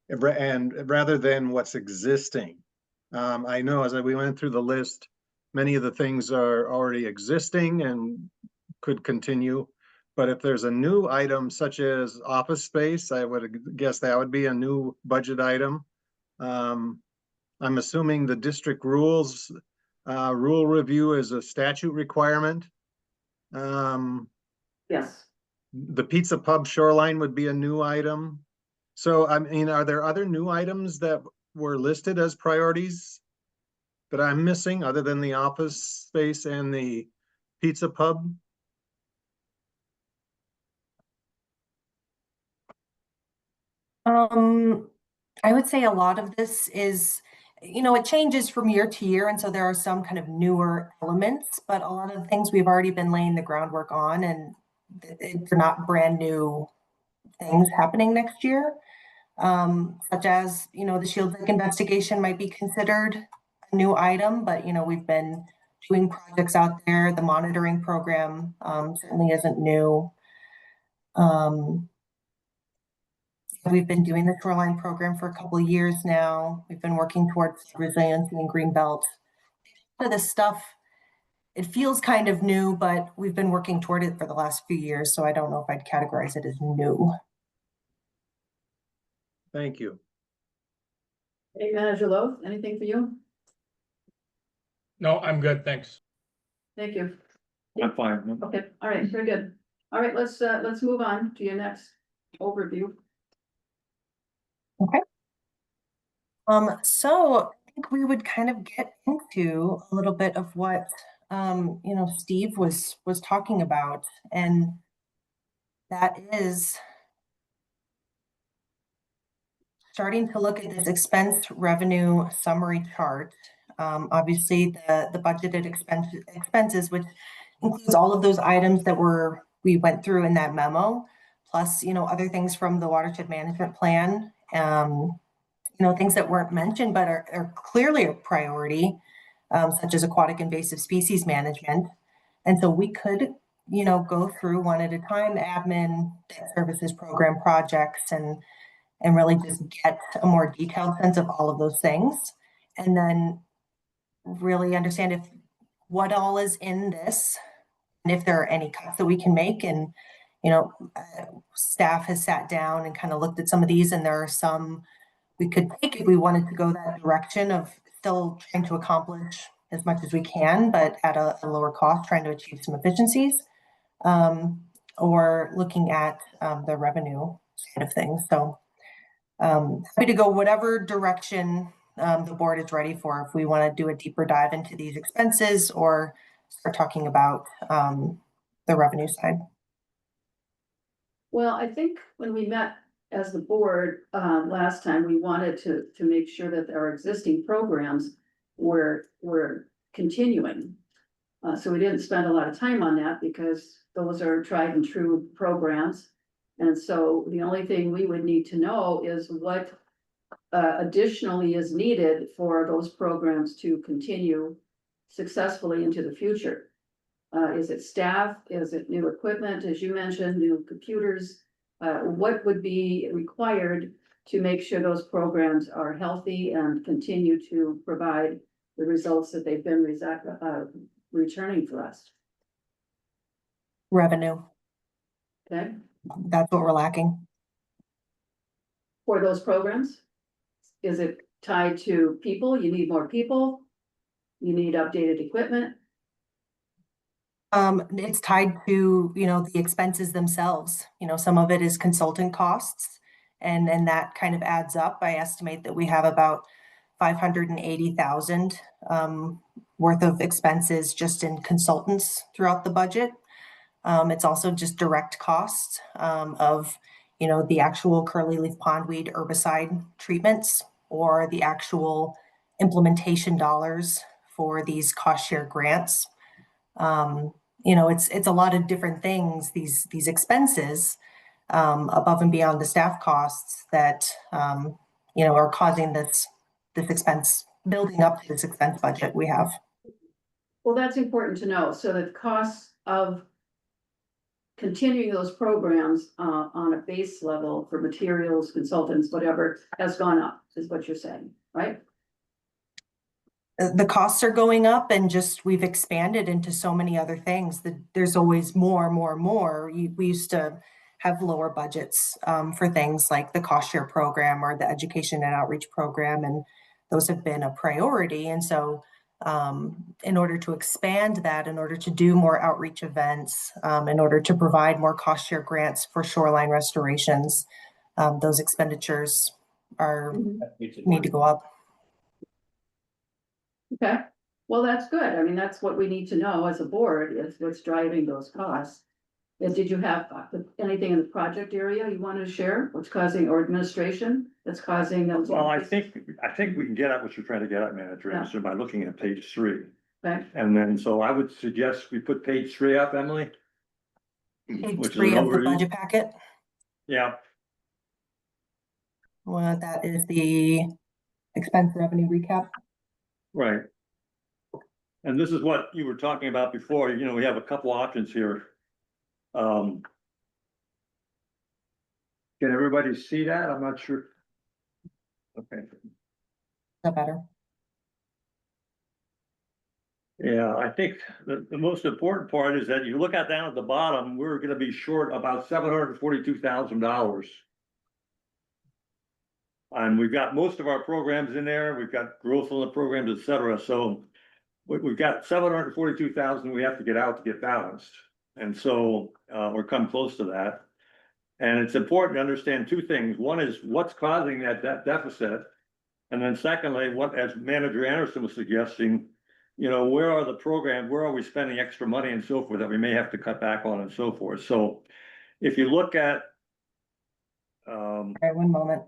and rather than what's existing. I know as we went through the list, many of the things are already existing and could continue. But if there's a new item such as office space, I would guess that would be a new budget item. I'm assuming the district rules, rule review is a statute requirement. Yes. The pizza pub shoreline would be a new item. So, I mean, are there other new items that were listed as priorities that I'm missing other than the office space and the pizza pub? I would say a lot of this is, it changes from year to year, and so there are some kind of newer elements, but a lot of the things we've already been laying the groundwork on, and they're not brand new things happening next year. Such as, the Shield Lake investigation might be considered a new item, but, we've been doing projects out there. The monitoring program, certainly isn't new. We've been doing the shoreline program for a couple of years now. We've been working towards resiliency and greenbelt. So this stuff, it feels kind of new, but we've been working toward it for the last few years, so I don't know if I'd categorize it as new. Thank you. Hey, Manager Lowe, anything for you? No, I'm good, thanks. Thank you. I'm fine. Okay, all right, very good. All right, let's move on to your next overview. So I think we would kind of get into a little bit of what Steve was talking about, and that is starting to look at this expense revenue summary chart. Obviously the budgeted expenses, which includes all of those items that we went through in that memo, plus other things from the watershed management plan. Things that weren't mentioned but are clearly a priority, such as aquatic invasive species management. And so we could, go through one at a time, admin, debt services program projects, and really just get a more detailed sense of all of those things. And then really understand what all is in this, and if there are any cuts that we can make. And, staff has sat down and kind of looked at some of these, and there are some we could take if we wanted to go that direction of still trying to accomplish as much as we can, but at a lower cost, trying to achieve some efficiencies, or looking at the revenue side of things. So happy to go whatever direction the board is ready for, if we want to do a deeper dive into these expenses or start talking about the revenue side. Well, I think when we met as the board last time, we wanted to make sure that our existing programs were continuing. So we didn't spend a lot of time on that because those are tried and true programs. And so the only thing we would need to know is what additionally is needed for those programs to continue successfully into the future. Is it staff? Is it new equipment? As you mentioned, new computers? What would be required to make sure those programs are healthy and continue to provide the results that they've been returning for us? Revenue. Okay, That's what we're lacking. for those programs? Is it tied to people? You need more people? You need updated equipment? It's tied to, the expenses themselves. Some of it is consultant costs, and that kind of adds up. I estimate that we have about 580,000 worth of expenses just in consultants throughout the budget. It's also just direct costs of, the actual curly leaf pondweed herbicide treatments, or the actual implementation dollars for these cost share grants. It's a lot of different things, these expenses above and beyond the staff costs that are causing this expense, building up to this expense budget we have. Well, that's important to know. So the costs of continuing those programs on a base level for materials, consultants, whatever, has gone up, is what you're saying, right? The costs are going up, and just we've expanded into so many other things that there's always more. We used to have lower budgets for things like the cost share program or the education and outreach program, and those have been a priority. And so in order to expand that, in order to do more outreach events, in order to provide more cost share grants for shoreline restorations, those expenditures need to go up. Okay, well, that's good. I mean, that's what we need to know as a board, is what's driving those costs. Did you have anything in the project area you wanted to share? What's causing, or administration that's causing those? Well, I increases? think we can get at what you're trying to get at, Manager Yeah. Anderson, by looking at page 3. Okay, And then, so I would suggest we put page 3 up, Emily. Page Which is 3 an of the overview. budget packet. Yeah, Well, that is the expense revenue recap. right. And this is what you were talking about before, you know, we have a couple options here. Can everybody see that? I'm not sure. Okay, Is that better? yeah, I think the most important part is that you look at down at the bottom, we're gonna be short about $742,000. And we've got most of our programs in there, we've got growth on the programs, et cetera, so. We've got 742,000 we have to get out to get balanced, and so, we're come close to that. And it's important to understand 2 things, one is what's causing that deficit. And then secondly, what, as Manager Anderson was suggesting, you know, where are the programs, where are we spending extra money and so forth that we may have to cut back on and so forth, so. If you look at. All right, one moment.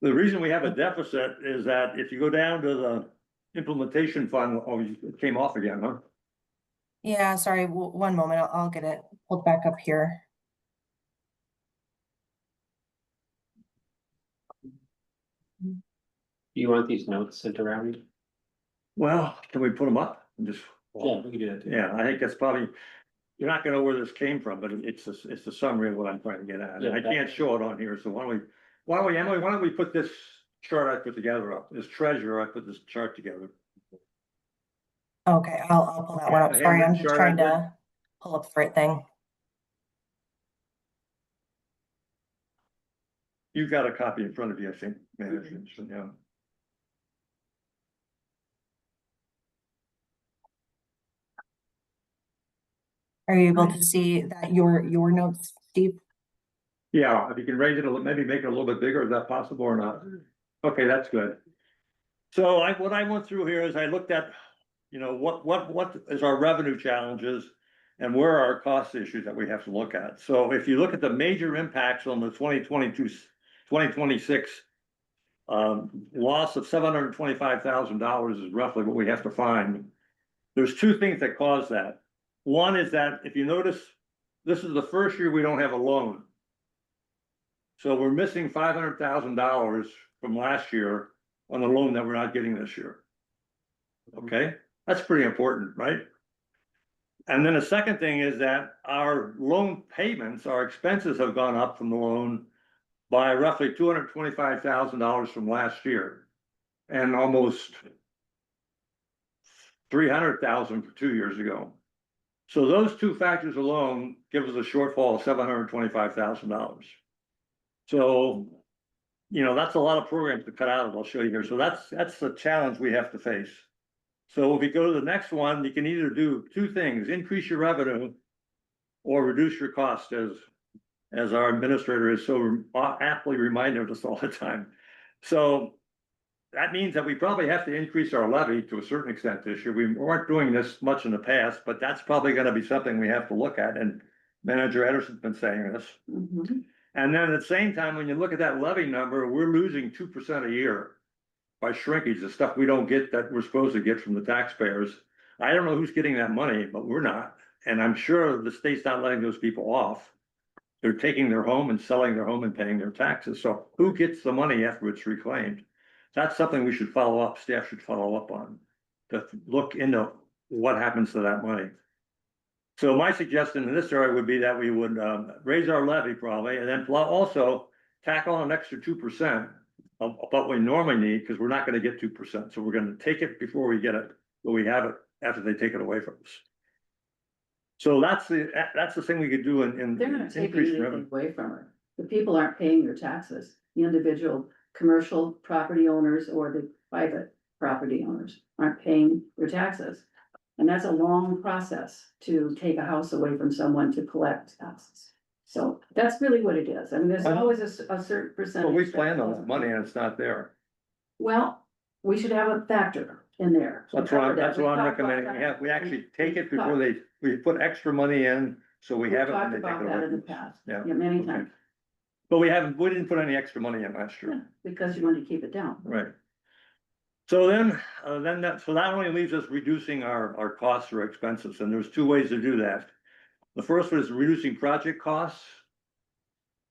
The reason we have a deficit is that if you go down to the implementation fund, it came off again, huh? Yeah, sorry, one moment. I'll get it pulled back up here. You want these notes sent around? Well, can we put them up and just? Yeah, we can do that. Too. Yeah, I think that's probably, you're not gonna know where this came from, but it's a summary of what I'm trying to get at. And I Yeah, can't show it on here, so Emily, why don't we put this chart I put together up, this treasure, I put this chart together. Okay, I'll pull that one up. Yeah, Sorry, I'm handwritten just chart trying I did. to pull up the right thing. You've got a copy in front of you, I think, management, so, yeah. Are you able to see that your notes, Steve? Yeah, if you can raise it a little, maybe make it a little bit bigger, is that possible or not? Okay, that's good. So what I went through here is I looked at, you know, what is our revenue challenges and where are our cost issues that we have to look at. So if you look at the major impacts on the 2026 loss of $725,000 is roughly what we have to find. There's 2 things that cause that. One is that if you notice, this is the first year we don't have a loan. So we're missing $500,000 from last year on the loan that we're not getting this year. Okay, that's pretty important, right? And then the second thing is that our loan payments, our expenses have gone up from the loan by roughly $225,000 from last year. And almost 300,000 for 2 years ago. So those 2 factors alone give us a shortfall of $725,000. So, you know, that's a lot of programs to cut out of, I'll show you here. So that's the challenge we have to face. So if we go to the next one, you can either do 2 things, increase your revenue or reduce your cost, as our administrator is so aptly reminded us all the time. So that means that we probably have to increase our levy to a certain extent this year. We weren't doing this much in the past, but that's probably gonna be something we have to look at, and Manager Ederson's been saying this. Mhm. And then at the same time, when you look at that levy number, we're losing 2% a year by shrinkage, the stuff we don't get that we're supposed to get from the taxpayers. I don't know who's getting that money, but we're not, and I'm sure the state's not letting those people off. They're taking their home and selling their home and paying their taxes, so who gets the money after it's reclaimed? That's something we should follow up, staff should follow up on, to look into what happens to that money. So my suggestion in this area would be that we would raise our levy probably, and then also tack on an extra 2% of what we normally need, because we're not gonna get 2%, so we're gonna take it before we get it, but we have it after they take it away from us. So that's the thing we could do in They're not taking increased anything revenue. away from her. The people aren't paying their taxes. The individual commercial property owners or the private property owners aren't paying their taxes. And that's a long process to take a house away from someone to collect taxes. So that's really what it is. I mean, there's always a certain percentage. Well, we planned on that money and it's not there. Well, we should have a factor in there. That's We what I'm talked about recommending. that. We actually take it We before we put extra money in, so we We have it when talked they take about it that away. in the past, Yeah, yeah, many okay. times, But we didn't put any extra money in last yeah, year, because you wanted to keep it down. right? So then that only leaves us reducing our costs or expenses, and there's two ways to do that. The first one is reducing project costs.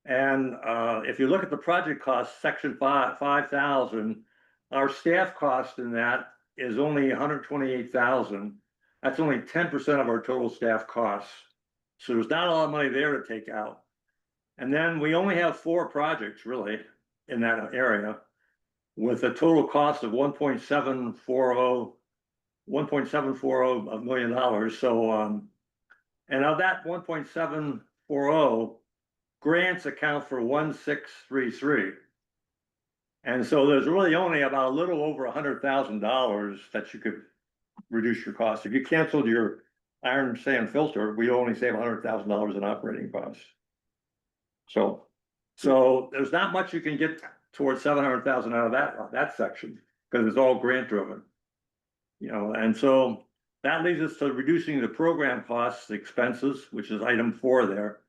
And if you look at the project costs, section 5,000, our staff cost in that is only 128,000. That's only 10% of our total staff costs. So there's not a lot of money there to take out. And then we only have 4 projects really in that area with a total cost of $1.740 million. So and of that 1.740, grants account for 1,633. And so there's really only about a little over $100,000 that you could reduce your costs. If you canceled your iron sand filter, we only save $100,000 in operating costs. So there's not much you can get towards 700,000 out of that section, because it's all grant driven. You know, and so that leads us to reducing the program costs, the expenses, which is item 4 there.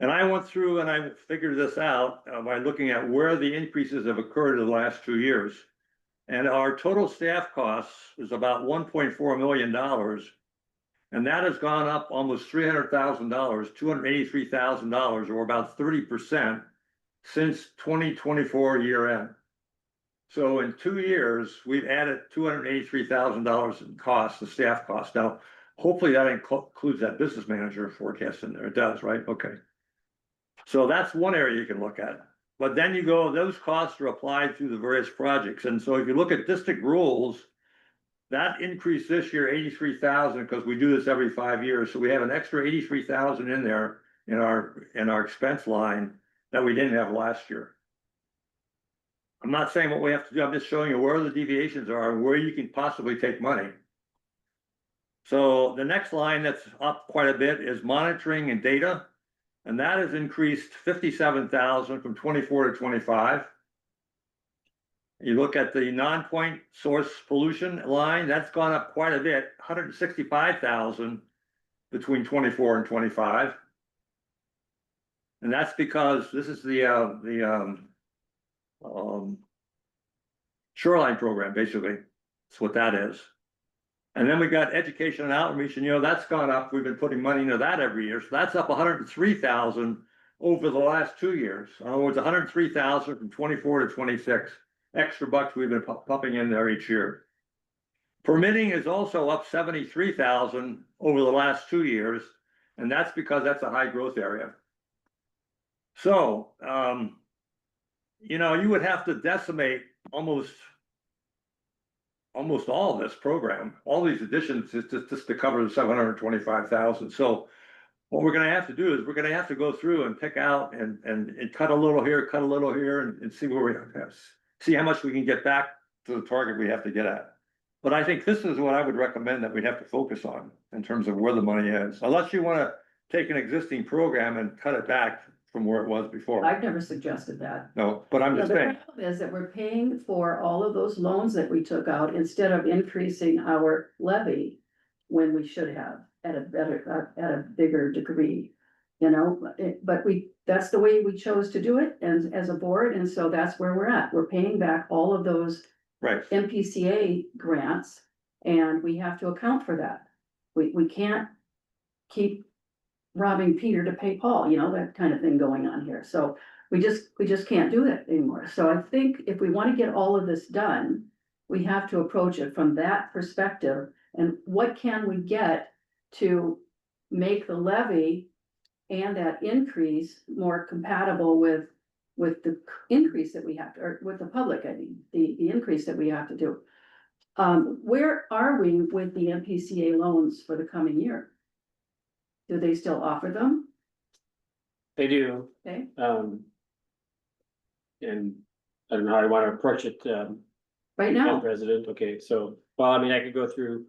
And I went through and I figured this out by looking at where the increases have occurred in the last 2 years. And our total staff costs is about $1.4 million. And that has gone up almost $300,000, $283,000, or about 30% since 2024 year end. So in 2 years, we've added $283,000 in costs, the staff costs. Now, hopefully that includes that business manager forecast in there. It does, right? Okay. So that's one area you can look at. But then you go, those costs are applied through the various projects. And so if you look at district rules, that increased this year 83,000, because we do this every 5 years. So we have an extra 83,000 in there in our expense line that we didn't have last year. I'm not saying what we have to do. I'm just showing you where the deviations are and where you can possibly take money. So the next line that's up quite a bit is monitoring and data. And that has increased 57,000 from 24 to 25. You look at the non-point source pollution line, that's gone up quite a bit, 165,000 between 24 and 25. And that's because this is the shoreline program, basically. That's what that is. And then we got education and outreach, and that's gone up. We've been putting money into that every year. So that's up 103,000 over the last 2 years. In other words, 103,000 from 24 to 26. Extra bucks we've been pumping in there each year. Permitting is also up 73,000 over the last 2 years, and that's because that's a high growth area. So, you would have to decimate almost all of this program, all these additions, just to cover the 725,000. So what we're gonna have to do is we're gonna have to go through and pick out and cut a little here, cut a little here, and see where we have, see how much we can get back to the target we have to get at. But I think this is what I would recommend that we'd have to focus on in terms of where the money is, unless you wanna take an existing program and cut it back from where it was before. I've never suggested that. No, but I'm Yeah, just the saying, problem is that we're paying for all of those loans that we took out instead of increasing our levy when we should have at a bigger degree. But that's the way we chose to do it and as a board, and so that's where we're at. We're paying back all of those right, MPCA grants, and we have to account for that. We can't keep robbing Peter to pay Paul, that kind of thing going on here. So we just can't do that anymore. So I think if we want to get all of this done, we have to approach it from that perspective. And what can we get to make the levy and that increase more compatible with the increase that we have to, or with the public, I mean, the increase that we have to do. Where are we with the MPCA loans for the coming year? Do they still offer them? They do, Okay, and I don't know how I wanna approach it, right Madam now, President, okay, so, well, I mean, I could go through.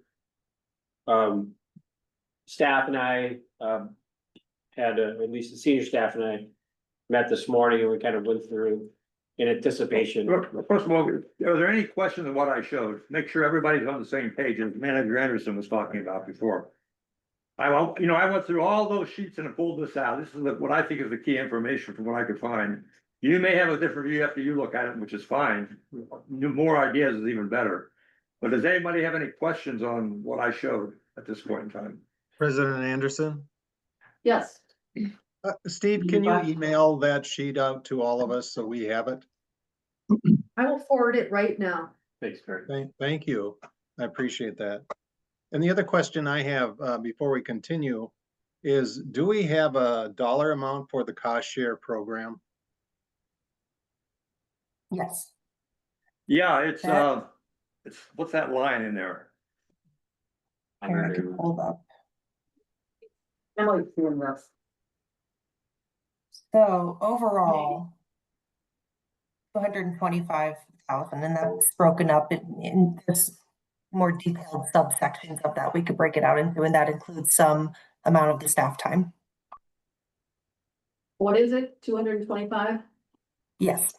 Staff and I, at least the senior staff and I met this morning and we kind of went through. in anticipation. First of all, are there any questions on what I showed? Make sure everybody's on the same page as Manager Anderson was talking about before. I went through all those sheets and I pulled this out. This is what I think is the key information from what I could find. You may have a different view after you look at it, which is fine. More ideas is even better. But does anybody have any questions on what I showed at this point in time? President Anderson? Yes, Steve, can you email that sheet out to all of us so we have it? I will forward it right now. Thanks, Kurt. Thank you. I appreciate that. And the other question I have, before we continue, is do we have a dollar amount for the cost share program? Yes. Yeah, That- it's, what's that line in there? Here, I can hold up. Emily's doing this. So overall, 225,000, and that's broken up in this more detailed subsections of that we could break it out into, and that includes some amount of the staff time. What is it, 225? Yes,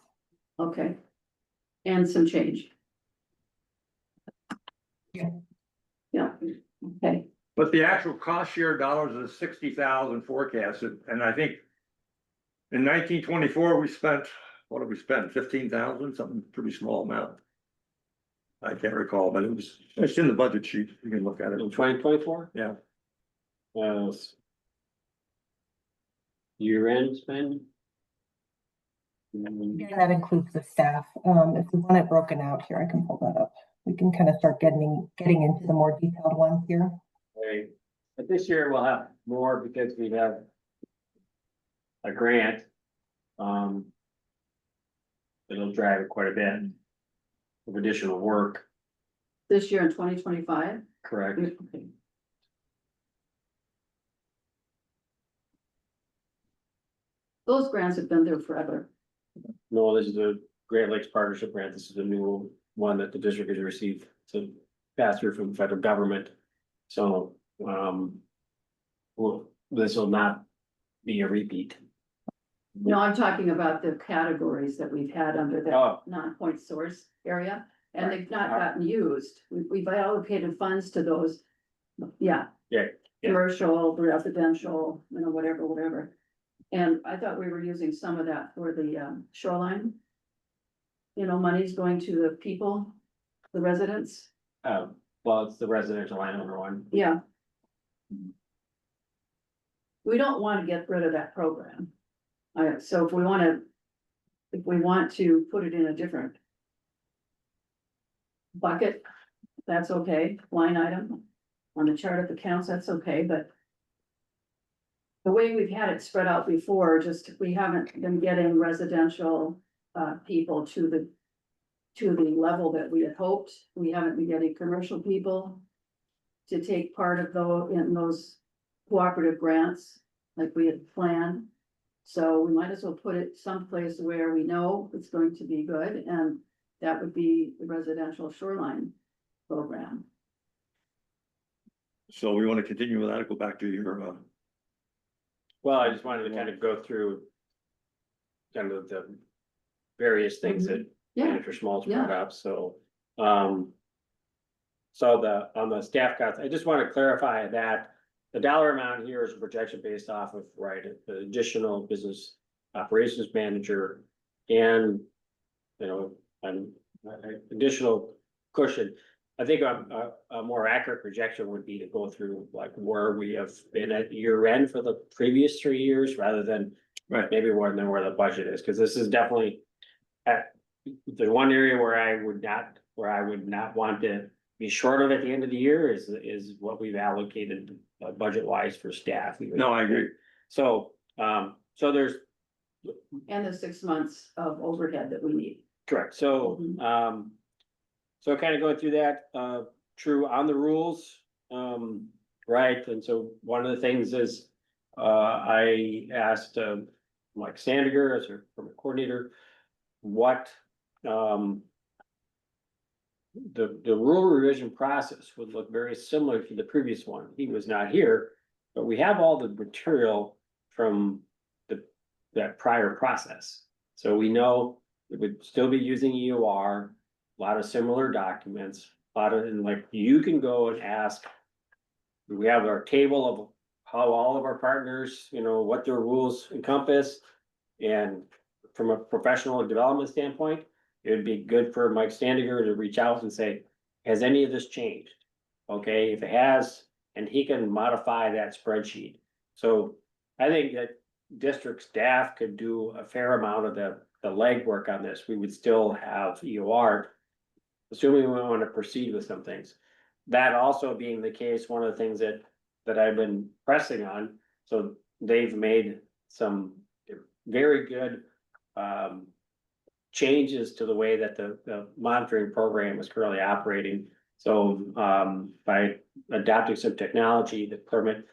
Okay. And some change. Yeah. Yeah, okay, But the actual cost share dollars is 60,000 forecasted, and I think. In 1924, we spent, what did we spend, 15,000, something pretty small amount. I can't recall, but it's in the budget sheet, you can look at it, In 2024, yeah. year end spend. and that includes the staff. If we want it broken out here, I can pull that up. We can kind of start getting into the more detailed ones here. Right, but this year we'll have more because we have a grant. It'll drive it quite a bit of additional work, this year in 2025. correct? Okay. Those grants have been there forever. No, this is the Great Lakes Partnership Grant. This is a new one that the district has received to pass through from the federal government. So, well, this will not be a repeat. No, I'm talking about the categories that we've had under the Oh, non-point source area, and they've not Right. gotten used. We've allocated funds to those. Yeah. Yeah, yeah. Commercial, residential, whatever. And I thought we were using some of that for the shoreline. Money's going to the people, the residents, well, it's the residential landowner one. yeah. We don't want to get rid of that program. So if we want to put it in a different bucket, that's okay, line item on the chart of accounts, that's okay, but the way we've had it spread out before, we haven't been getting residential people to the level that we had hoped. We haven't been getting commercial people to take part of those cooperative grants like we had planned. So we might as well put it someplace where we know it's going to be good, and that would be the residential shoreline program. So we want to continue with that, go back to your, Well, I just wanted to kind of go through kind of the various things that Yeah, Manager Schmaltz brought up, so, on the staff cuts, I just want to clarify that the dollar amount here is a projection based off of, right, the additional business operations manager and, an additional cushion. I think a more accurate projection would be to go through like where we have been at year end for the previous 3 years rather than right, maybe more than where the budget is, because this is definitely the one area where I would not want to be short of at the end of the year is what we've allocated budget wise for staff. no, I agree. So, so there's, and the 6 months of overhead that we need. correct, so, so kind of going through that, true on the rules, right, and so one of the things is, I asked, Mike Sandiger as our permit coordinator, what, the rule revision process would look very similar to the previous one. He was not here, but we have all the material from that prior process. So we know We would still be using EOR, a lot of similar documents, a lot of, and like, you can go and ask. We have our table of how all of our partners, you know, what their rules encompass. And from a professional development standpoint, it would be good for Mike Standiger to reach out and say, has any of this changed? Okay, if it has, and he can modify that spreadsheet. So I think that district staff could do a fair amount of the legwork on this. We would still have EOR. Assuming we want to proceed with some things. That also being the case, one of the things that I've been pressing on, so they've made some very good changes to the way that the monitoring program is currently operating. So by adopting some technology, the permit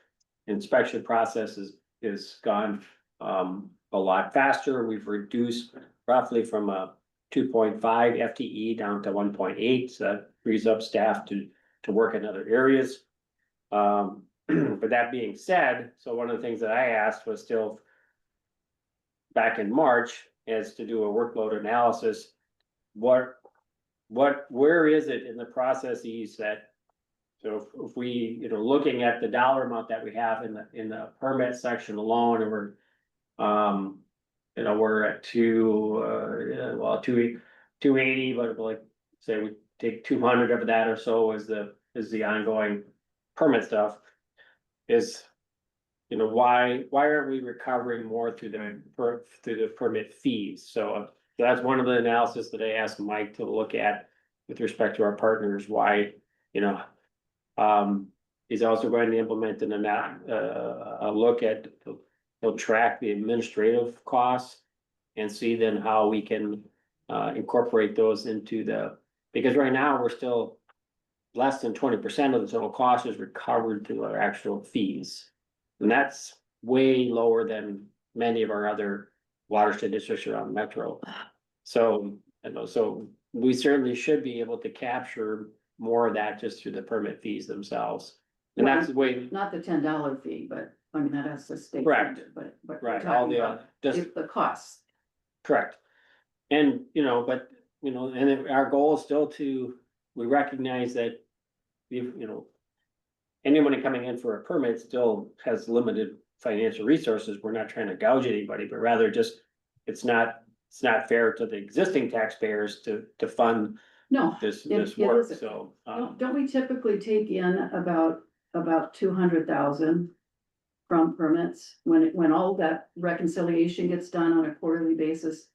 inspection process is gone a lot faster. We've reduced roughly from a 2.5 FTE down to 1.8, so that frees up staff to work in other areas. But that being said, so one of the things that I asked was still back in March is to do a workload analysis. Where is it in the processes that, so if we, you know, looking at the dollar amount that we have in the permit section alone, and we're, you know, we're at 280, but like, say we take 200 of that or so is the ongoing permit stuff. Is, you know, why aren't we recovering more through the permit fees? So that's one of the analysis that I asked Mike to look at with respect to our partners, why, you know. He's also going to implement a look at, he'll track the administrative costs and see then how we can incorporate those into because right now we're still less than 20% of the total cost is recovered through our actual fees. And that's way lower than many of our other watershed districts around Metro. So, so we certainly should be able to capture more of that just through the permit fees themselves. And that's the way. Not the $10 fee, but I mean, that has to stay. Correct. But we're Right, all talking the, about just, the costs. correct. And, you know, but, you know, and our goal is still we recognize that you know, anyone coming in for a permit still has limited financial resources. We're not trying to gouge anybody, but rather just, it's not fair to the existing taxpayers to fund No, this it work, isn't. so. don't we typically take in about 200,000 from permits when all that reconciliation gets done on a quarterly basis?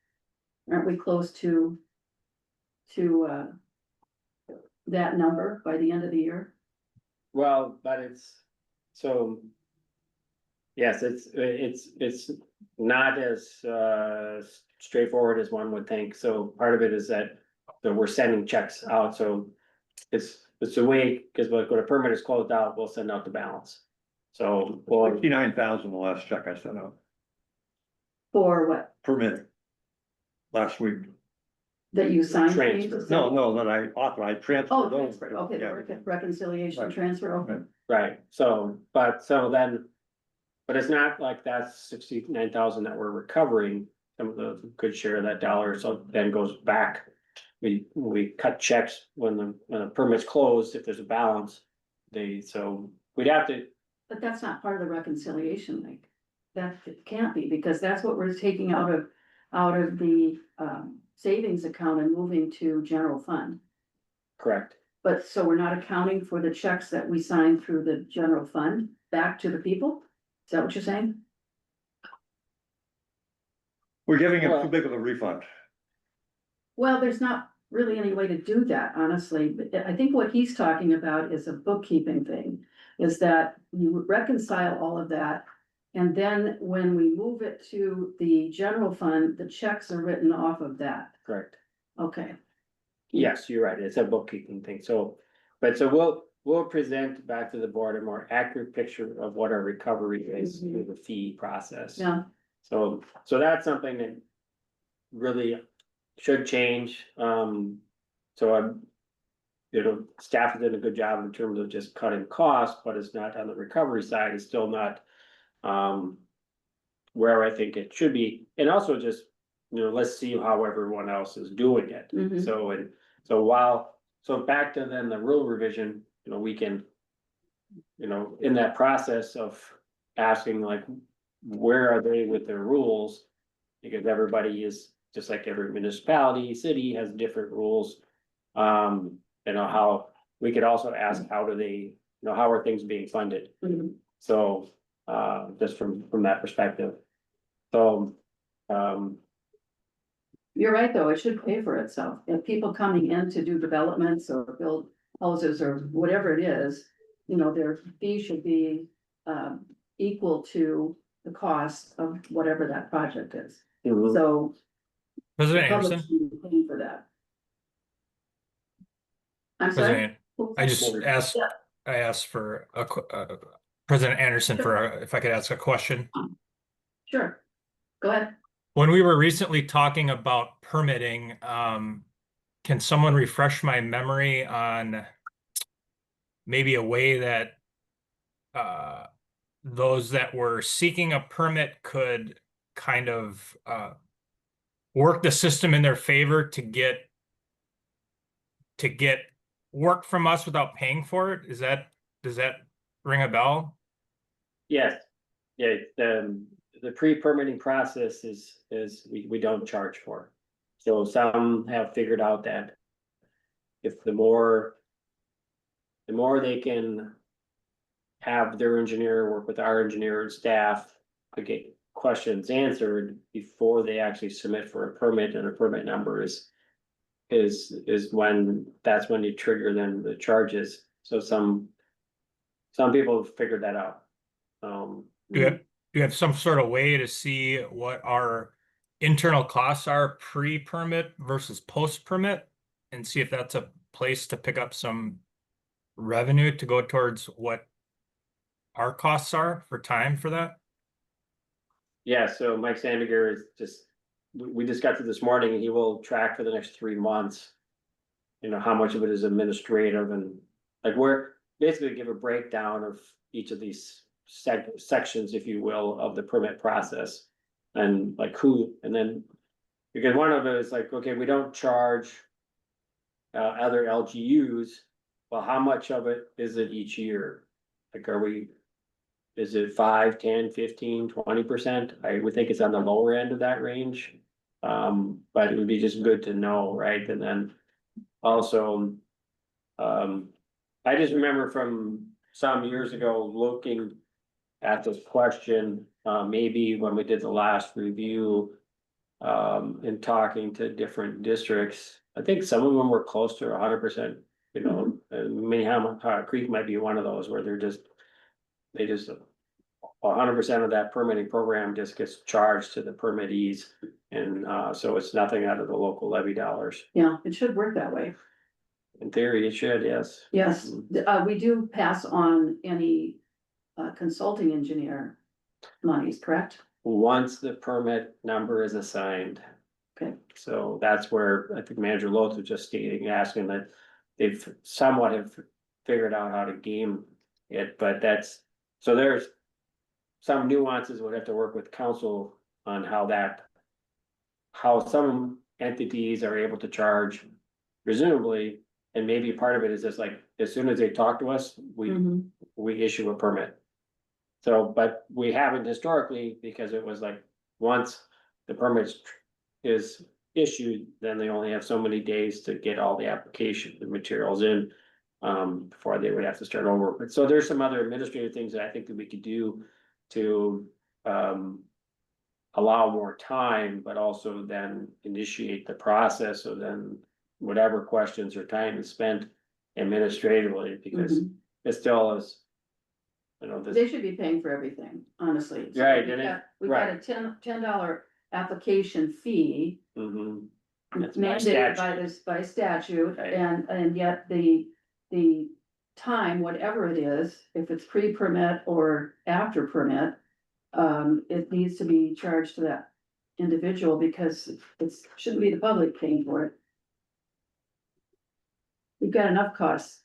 Aren't we close to that number by the end of the year? Well, but it's, so. Yes, it's not as straightforward as one would think. So part of it is that we're sending checks out, so it's a way, because when a permit is closed out, we'll send out the balance. So, well, 59,000 the last check I sent out For what? per minute. Last week. That you signed? for me to Transfer. send? No, that I authorized transfer. Oh, those. transfer, okay, Yeah. the reconciliation Right. transfer, okay. Right. right, so, but it's not like that's 69,000 that we're recovering. Some of the good share of that dollar, so then goes back. We cut checks when the permit's closed, if there's a balance. So we'd have to, But that's not part of the reconciliation, like, that can't be, because that's what we're taking out of the, savings account and moving to general fund. correct, But, so we're not accounting for the checks that we sign through the general fund back to the people? Is that what you're saying? We're giving him Well- too big of a refund. Well, there's not really any way to do that, honestly, but I think what he's talking about is a bookkeeping thing. Is that you reconcile all of that, and then when we move it to the general fund, the checks are written off of that, correct. okay? Yes, you're right, it's a bookkeeping thing, so, but so we'll present back to the board a more accurate picture of what our recovery is through the fee process. Yeah, So that's something that really should change, so you know, staff has done a good job in terms of just cutting costs, but it's not on the recovery side, it's still not. Where I think it should be, and also just let's see how everyone else is doing it. Mhm. So, and, so while, so back to then the rule revision, we can. In that process of asking like, where are they with their rules? Because everybody is, just like every municipality, city has different rules. How, we could also ask, how do they, how are things being funded? Mhm. So, just from that perspective. So, You're right, though, it should pay for itself. If people coming in to do developments or build houses or whatever it is, their fee should be equal to the cost of whatever that project is. mhm. So the President public Anderson, should be paying for that. I'm sorry? President, I asked for President Anderson if I could ask a question. Sure, go ahead. When we were recently talking about permitting, can someone refresh my memory on maybe a way that those that were seeking a permit could kind of work the system in their favor to get work from us without paying for it? Does that ring a bell? Yes, yeah, the pre-permitting process is we don't charge for. So some have figured out that if the more they can have their engineer work with our engineer and staff to get questions answered before they actually submit for a permit, and a permit number is when, that's when you trigger then the charges. So some people have figured that out. Do you have some sort of way to see what our internal costs are pre-permit versus post-permit? And see if that's a place to pick up some revenue to go towards what our costs are for time for that? Yeah, so Mike Sandiger is just, we just got to this morning, and he will track for the next 3 months. How much of it is administrative, and like, we're basically give a breakdown of each of these sections, if you will, of the permit process. And like and then, because one of it is like, okay, we don't charge other LGUs, well, how much of it is it each year? Like, is it 5, 10, 15, 20%? I would think it's on the lower end of that range. But it would be just good to know, right? And then also, I just remember from some years ago looking at this question, maybe when we did the last review, and talking to different districts, I think some of them were close to 100%, Minnehaha Creek might be one of those where they just 100% of that permitting program just gets charged to the permittees. And so it's nothing out of the local levy dollars. Yeah, it should work that way. In theory, it should, yes. Yes, we do pass on any consulting engineer monies, correct? Once the permit number is assigned. Okay. So that's where I think Manager Loth was just asking that they've somewhat have figured out how to game it, but so there's some nuances. Would have to work with council on how some entities are able to charge presumably, and maybe part of it is just like, as soon as they talk to us, Mhm. we issue a permit. So, but we haven't historically, because it was like, once the permit is issued, then they only have so many days to get all the application, the materials in. Before they would have to start over. But so there's some other administrative things that I think that we could do to allow more time, but also then initiate the process. So then whatever questions or time is spent administratively, because Mhm. it still is. They This, should be paying for everything, honestly. So Right, we've and got- it- We've got a right. $10 application fee mhm. That's by mandated by statute, Right. and yet the time, whatever it is, if it's pre-permit or after permit, it needs to be charged to that individual because it shouldn't be the public paying for it. We've got enough costs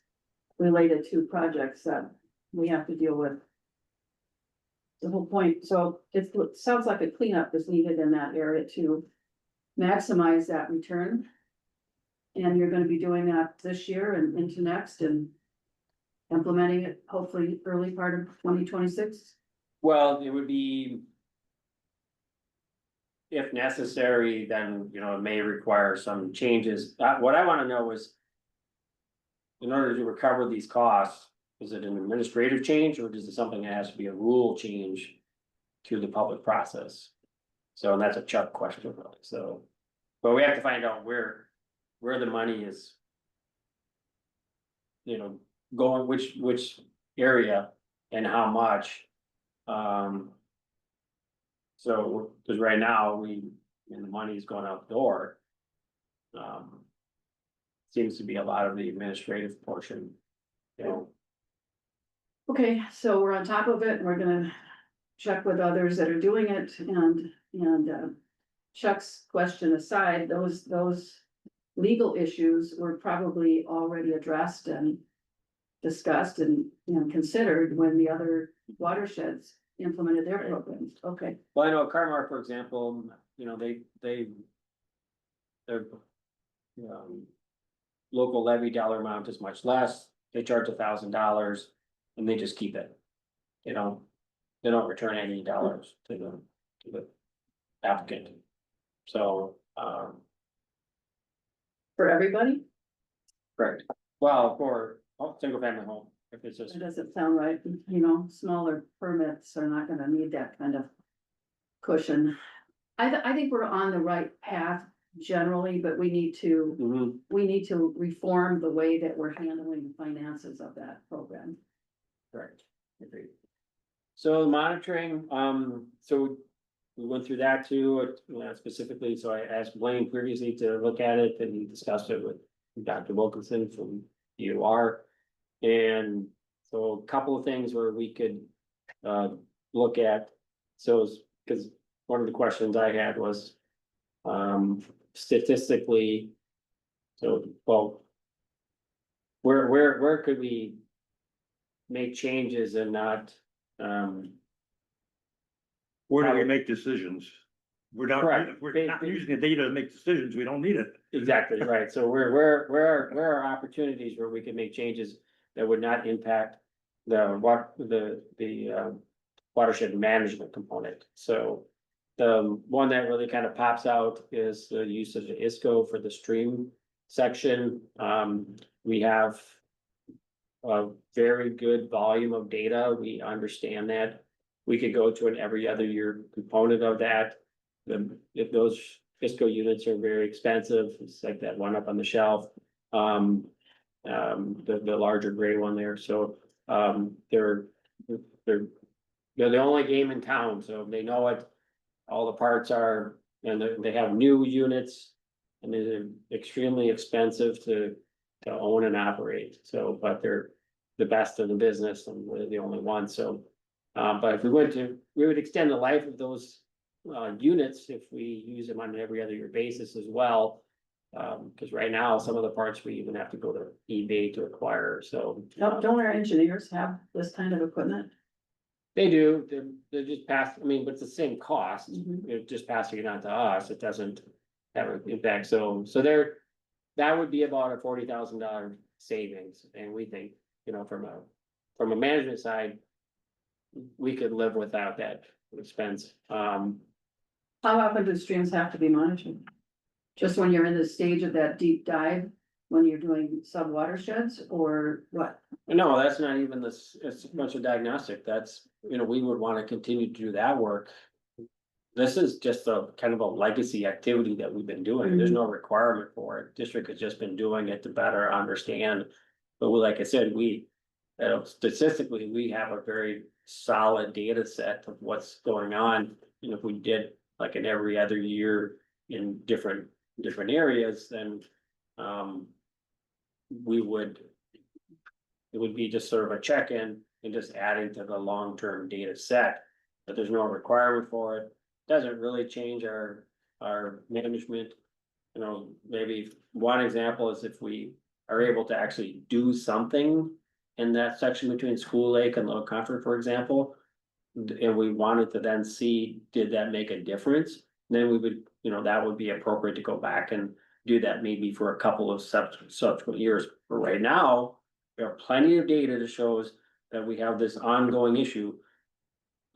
related to projects that we have to deal with. The whole point, so it sounds like a cleanup is needed in that area too. maximize that return. And you're gonna be doing that this year and into next and implementing it hopefully early part of 2026. Well, it would be. If necessary, then, you know, it may require some changes. What I wanna know is. In order to recover these costs, is it an administrative change or is it something that has to be a rule change? To the public process? So, and that's a Chuck question, really, so. But we have to find out where the money is. You know, going which area and how much. So, cause right now, the money's going out the door. Seems to be a lot of the administrative portion. You know, Okay, so we're on top of it. We're gonna check with others that are doing it and Chuck's question aside, those legal issues were probably already addressed and discussed and considered when the other watersheds implemented their programs. Okay, well, I know Carmar, for example, you know, their. Local levy dollar amount is much less, they charge $1,000 and they just keep it. You know, they don't return any dollars to the applicant. So, for everybody? correct, well, for single family home, if it's just, That doesn't sound right. You know, smaller permits are not gonna need that kind of cushion. I think we're on the right path generally, but we need to Mhm, reform the way that we're handling the finances of that program. correct, agreed. So monitoring, so we went through that too, specifically, so I asked Blaine previously to look at it and he discussed it with Dr. Wilkinson from UR. And so a couple of things where we could, look at, so, cause one of the questions I had was, statistically. So, well. Where could we? Make changes and not, Where do we make decisions? Correct. We're not using the data to make decisions, we don't need it. exactly, right, so where are opportunities where we can make changes that would not impact. The watershed management component, so. The one that really kind of pops out is the use of the ISCO for the stream section, we have. A very good volume of data, we understand that. We could go to an every other year component of that. If those FISCO units are very expensive, it's like that one up on the shelf. The larger gray one there, so, they're the only game in town, so they know it. All the parts are, and they have new units. And they're extremely expensive to own and operate, so, but they're the best in the business and we're the only one, so. But if we would extend the life of those units if we use them on an every other year basis as well. Cause right now, some of the parts we even have to go to eBay to acquire, so. Don't our engineers have this kind of equipment? They do, they're just I mean, but it's the same cost, Mhm. they're just passing it on to us, it doesn't have an impact, so that would be about a $40,000 savings, and we think, you know, from a management side. We could live without that expense, How often do streams have to be monitored? Just when you're in the stage of that deep dive, when you're doing sub watersheds, or what? no, that's not even this, it's a bunch of diagnostic, that's, you know, we would wanna continue to do that work. This is just a kind of a legacy activity that we've been doing, there's no requirement for it, district has just been doing it to better understand. But like I said, statistically, we have a very solid data set of what's going on. And if we did like an every other year in different areas, then, it would be just sort of a check-in and just adding to the long-term data set, but there's no requirement for it. Doesn't really change our management. You know, maybe one example is if we are able to actually do something in that section between School Lake and Little Comfort, for example. And we wanted to then see, did that make a difference? then we would, that would be appropriate to go back and do that maybe for a couple of subsequent years. But right now, there are plenty of data that shows that we have this ongoing issue.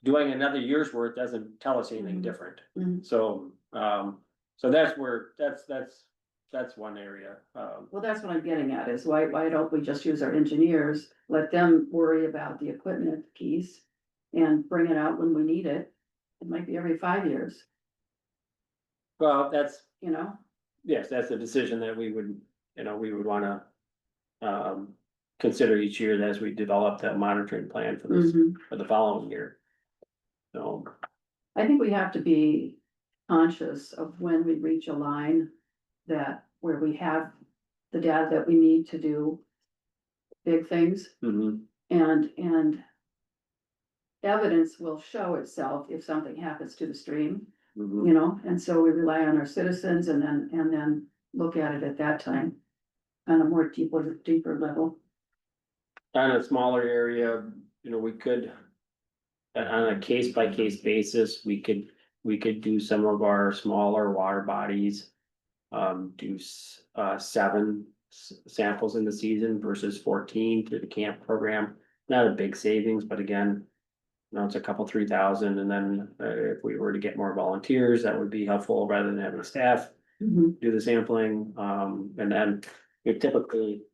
Doing another year's worth doesn't tell us anything Mhm. different. Mhm. So, so that's where, that's one area. Well, that's what I'm getting at, is why don't we just use our engineers, let them worry about the equipment piece and bring it out when we need it? It might be every 5 years, Well, that's, you know? yes, that's a decision that we would, we would wanna. Consider each year as we develop that monitoring plan for this, Mhm. for the following year. So, I think we have to be conscious of when we reach a line that, where we have the data that we need to do big things, mhm, and evidence will show itself if something happens to the stream, mhm. you know, and so we rely on our citizens and then look at it at that time on a more deeper level. On a smaller area, we could. On a case by case basis, we could do some of our smaller water bodies. Do 7 samples in the season versus 14 through the camp program. Not a big savings, but again. It's a couple, 3,000, and then if we were to get more volunteers, that would be helpful rather than having staff Mhm. do the sampling. And then typically.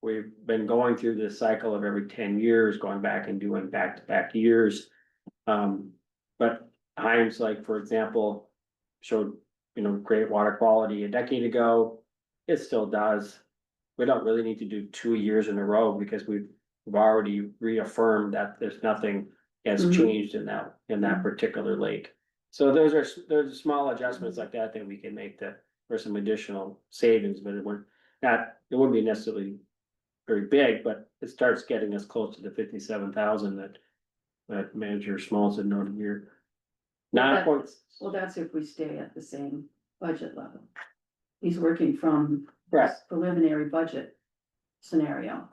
We've been going through this cycle of every 10 years, going back and doing back-to-back years. But Himes, like, for example, showed, great water quality a decade ago. It still does. We don't really need to do 2 years in a row because we've already reaffirmed that there's nothing has Mhm. changed in that particular lake. So there's small adjustments like that we can make for some additional savings, but it wouldn't be necessarily very big, but it starts getting us close to the 57,000 that Manager Smalls had noted here. Well, 9 points, Well, that's if we stay at the same budget level. He's working from right, this preliminary budget scenario.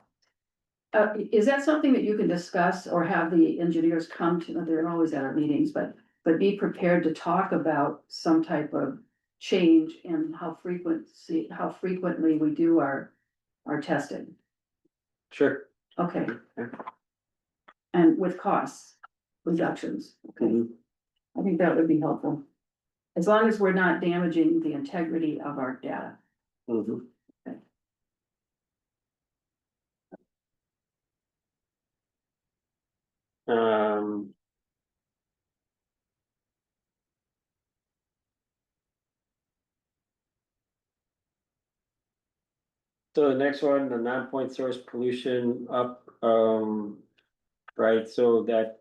Is that something that you can discuss or have the engineers come to? They're always at our meetings, but be prepared to talk about some type of change in how frequently we do our testing. sure. Okay. Okay. And with costs reductions. Okay. Mhm. I think that would be helpful. As long as we're not damaging the integrity of our data. Mhm. Um. So the next one, the non-point source pollution up, right, so that.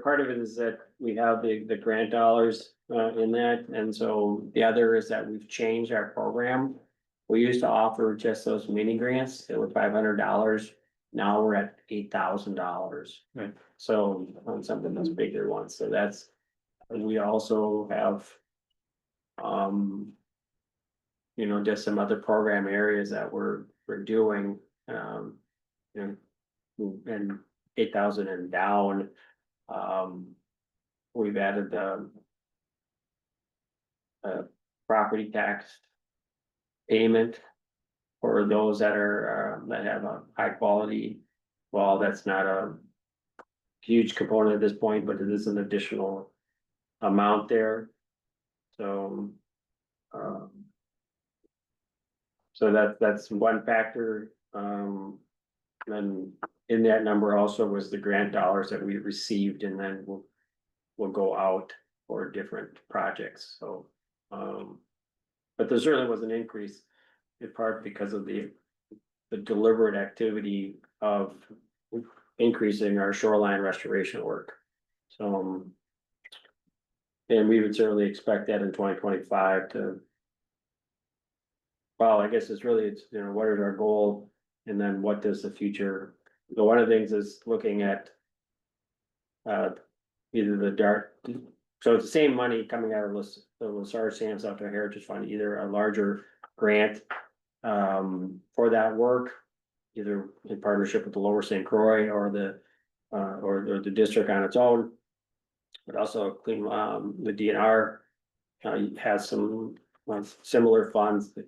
Part of it is that we have the grant dollars, in that, and so the other is that we've changed our program. We used to offer just those mini grants that were $500, now we're at $8,000. Right. So on something that's bigger one, so that's, we also have. Just some other program areas that we're doing, you and 8,000 and down. We've added the. Property tax. Payment. For those that are, that have a high quality, well, that's not a. Huge component at this point, but it is an additional amount there. So. So that's one factor, then in that number also was the grant dollars that we received, and then we'll go out for different projects, so. But there certainly was an increase, in part because of the deliberate activity of increasing our shoreline restoration work, so. And we would certainly expect that in 2025 to. Well, I guess it's what is our goal, and then what does the future, one of the things is looking at. Either the so it's the same money coming out of the LaSarge Sam South Dakota Heritage Fund, either a larger grant. For that work, either in partnership with the Lower St. Croix or the district on its own. But also clean, the DNR has some similar funds, the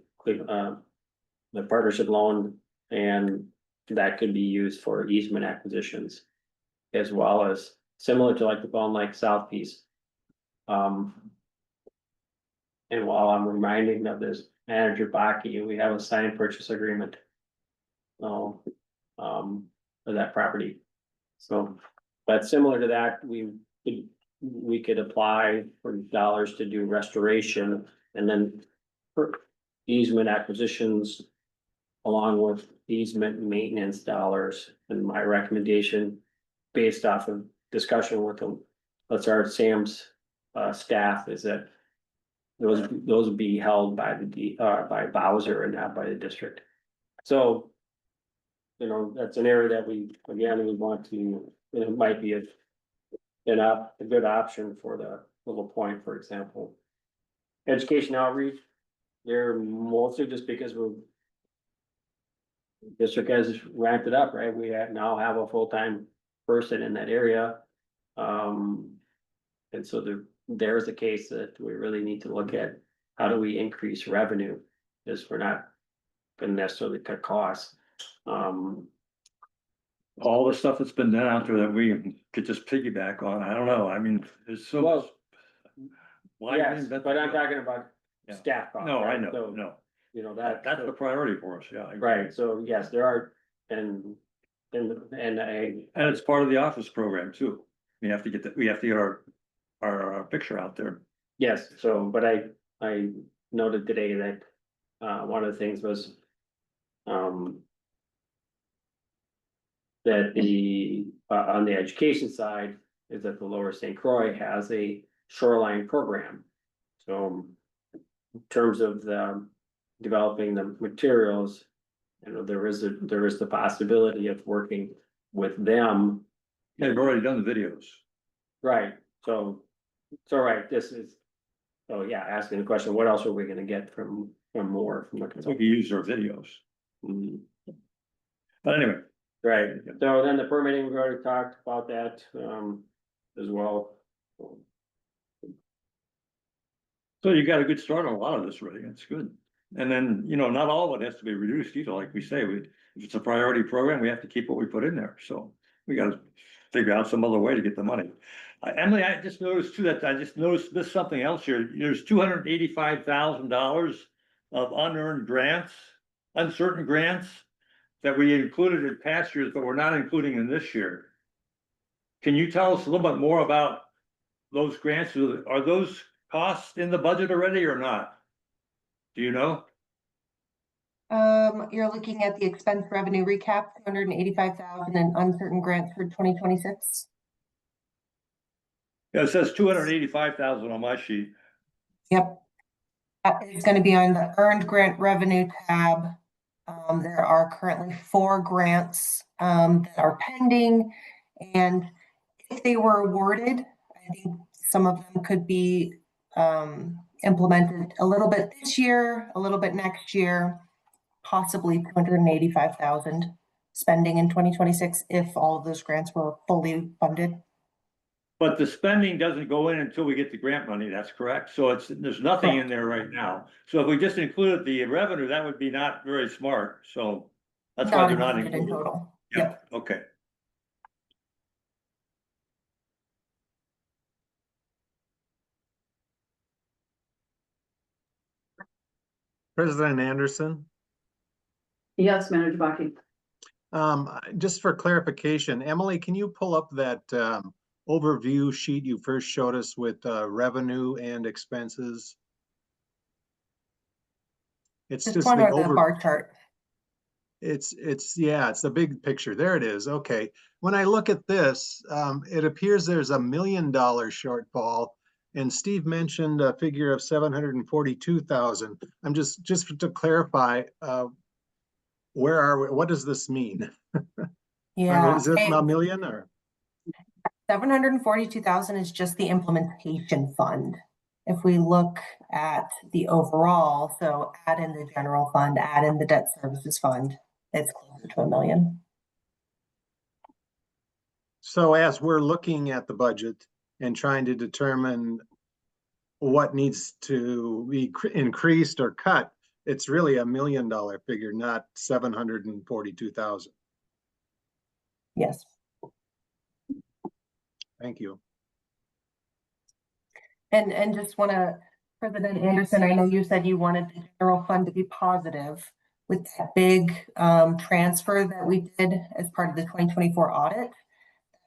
partnership loan, and that could be used for easement acquisitions. As well as similar to like the Bone Lake South piece. And while I'm reminding of this manager Baki, we have a signed purchase agreement. So, for that property. So, but similar to that, we could apply for dollars to do restoration and then for easement acquisitions. Along with easement maintenance dollars, and my recommendation, based off of discussion with them, let's our Sam's staff, is that those would be held by by Bowser and not by the district. So, you know, that's an area that we want to, it might be a good option for the Little Point, for example. Education outreach, they're mostly just because district has ramped it up, right? We now have a full-time person in that area. And so there's a case that we really need to look at, how do we increase revenue? Because we're not gonna necessarily cut costs. All the stuff that's been done out there that we could just piggyback on, I don't know, I mean, there's so. Well, Why yes, reinvent but the I'm wheel? talking about Yeah. staff costs. No, I right? know, So, no, you know, that's the priority for us, yeah. I agree. right, so yes, there are, and And it's part of the office program too. We have to get our picture out there. yes, so, but I noted today that, one of the things was, that on the education side, is that the Lower St. Croix has a shoreline program. So in terms of developing the materials, you know, there is the possibility of working with them. They've already done the videos. Right, so right, so yeah, asking the question, what else are we gonna get from more from the We consultant? can use their videos. Mhm. But anyway, Right, so then the permitting, we've already talked about that, as well. so you got a good start on a lot of this already. That's good. And then, you know, not all of it has to be reduced either. Like we say, if it's a priority program, we have to keep what we put in there. So we gotta figure out some other way to get the money. Emily, I just noticed too, that I just noticed this something else here. There's $285,000 of unearned grants, uncertain grants that we included in past years, but we're not including in this year. Can you tell us a little bit more about those grants? Are those costs in the budget already or not? Do you know? You're looking at the expense revenue recap, 285,000 in uncertain grants for 2026. Yeah, it says 285,000 on my sheet. Yep. It's going to be on the earned grant revenue tab. There are currently 4 grants that are pending, and if they were awarded, I think some of them could be implemented a little bit this year, a little bit next year, possibly 285,000 spending in 2026 if all of those grants were fully funded. But the spending doesn't go in until we get the grant money, that's correct? So there's nothing in there right now. So if we just included the revenue, that would be not very smart, so that's why they're not included in included. total. Yeah, okay. President Anderson, Yes, Manager Baki. just for clarification, Emily, can you pull up that overview sheet you first showed us with revenue and expenses? It's This just one the or the bar chart. It's the big picture. There it is. Okay. When I look at this, it appears there's $1 million shortfall. And Steve mentioned a figure of 742,000. I'm just to clarify, where are we? What does this mean? Yeah. Is it $1 million or? 742,000 is just the implementation fund. If we look at the overall, so add in the general fund, add in the debt services fund, it's closer to $1 million. So as we're looking at the budget, and trying to determine what needs to be increased or cut, it's really $1 million figure, not 742,000. Yes. Thank you. And just wanna, President Anderson, I know you said you wanted the general fund to be positive with that big transfer that we did as part of the 2024 audit.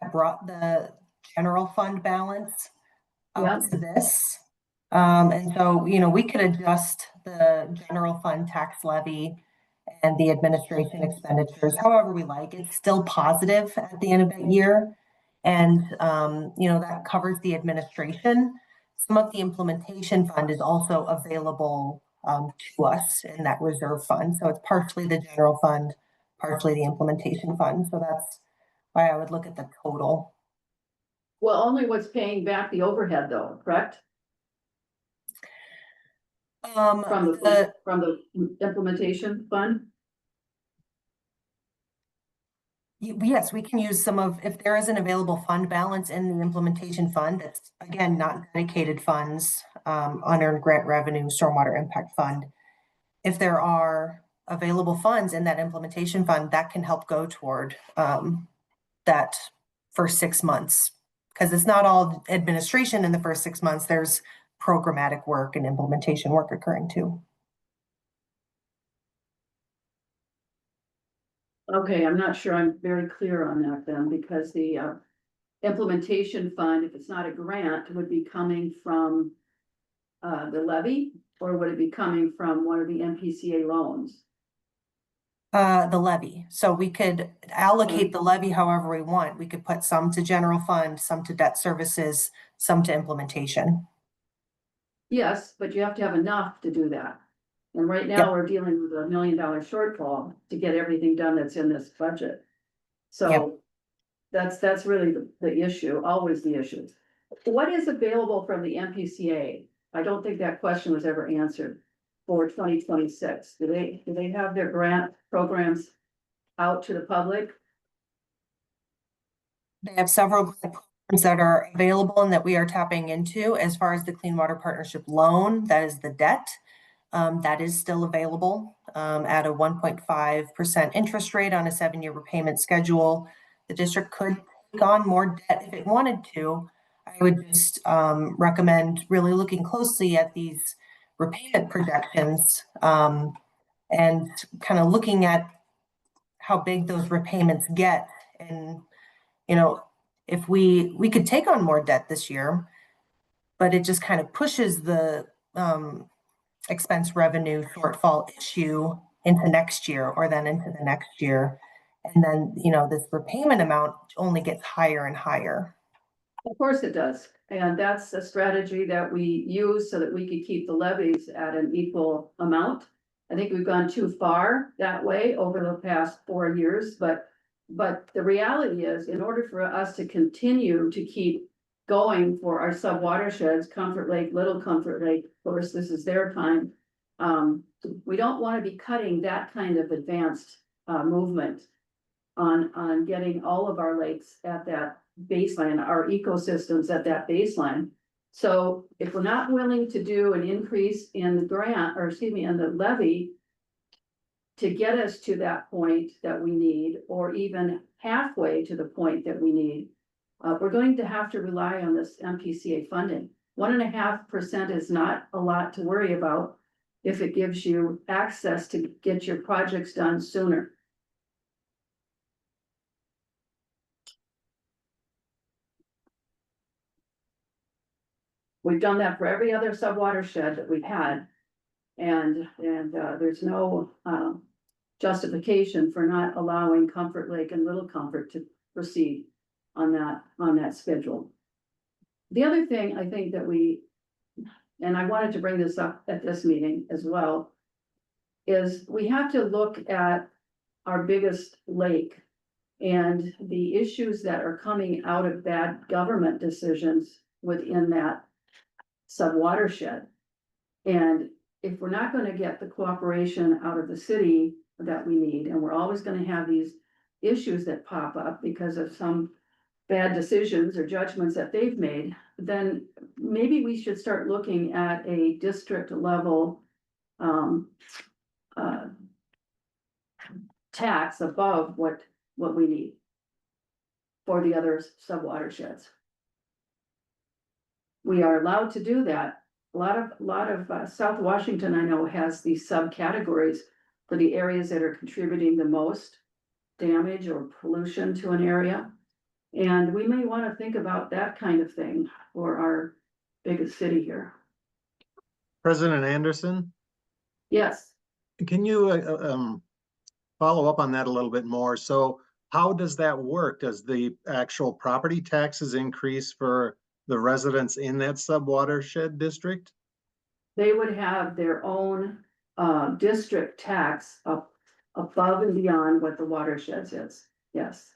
That brought the general fund balance Yeah. up to this. And so, you know, we could adjust the general fund tax levy and the administration expenditures however we like. It's still positive at the end of that year. And, you know, that covers the administration. Some of the implementation fund is also available to us in that reserve fund. So it's partially the general fund, partially the implementation fund. So that's why I would look at the total. Well, only what's paying back the overhead though, correct? From the implementation fund? Yes, we can use some of, if there is an available fund balance in the implementation fund, that's again, not dedicated funds, unearned grant revenue, stormwater impact fund. If there are available funds in that implementation fund, that can help go toward that first 6 months. Because it's not all administration in the first 6 months, there's programmatic work and implementation work occurring too. Okay, I'm not sure I'm very clear on that then, because the implementation fund, if it's not a grant, would be coming from the levy, or would it be coming from one of the MPCA loans? The levy. So we could allocate the levy however we want. We could put some to general fund, some to debt services, some to implementation. Yes, but you have to have enough to do that. And right now, we're dealing with $1 million shortfall to get everything done that's in this budget. So that's really the issue, always the issue. What is available from the MPCA? I don't think that question was ever answered for 2026. Do they have their grant programs out to the public? They have several programs that are available and that we are tapping into. As far as the Clean Water Partnership loan, that is the debt. That is still available at a 1.5% interest rate on a 7-year repayment schedule. The district could take on more debt if it wanted to. I would just recommend really looking closely at these repayment projections and kind of looking at how big those repayments get. And, you know, if we could take on more debt this year, but it just kind of pushes the expense revenue shortfall issue into next year or then into the next year. And then, you know, this repayment amount only gets higher and higher. Of course it does. And that's a strategy that we use so that we could keep the levies at an equal amount. I think we've gone too far that way over the past 4 years, but the reality is, in order for us to continue to keep going for our sub watersheds, Comfort Lake, Little Comfort Lake, of course, this is their time. We don't want to be cutting that kind of advanced movement on getting all of our lakes at that baseline, our ecosystems at that baseline. So if we're not willing to do an increase in the grant, or excuse me, in the levy to get us to that point that we need, or even halfway to the point that we need, we're going to have to rely on this MPCA funding. 1.5% is not a lot to worry about if it gives you access to get your projects done sooner. We've done that for every other sub-watershed that we've had. And there's no justification for not allowing Comfort Lake and Little Comfort to proceed on that schedule. The other thing I think that and I wanted to bring this up at this meeting as well, is we have to look at our biggest lake and the issues that are coming out of bad government decisions within that sub-watershed. And if we're not going to get the cooperation out of the city that we need, and we're always going to have these issues that pop up because of some bad decisions or judgments that they've made, then maybe we should start looking at a district level uh, tax above what we need for the other sub-watersheds. We are allowed to do that. A lot of South Washington, I know, has these subcategories for the areas that are contributing the most damage or pollution to an area. And we may want to think about that kind of thing for our biggest city here. President Anderson, Yes, can you follow up on that a little bit more? So how does that work? Does the actual property taxes increase for the residents in that sub-watershed district? they would have their own district tax up above and beyond what the watersheds is, yes.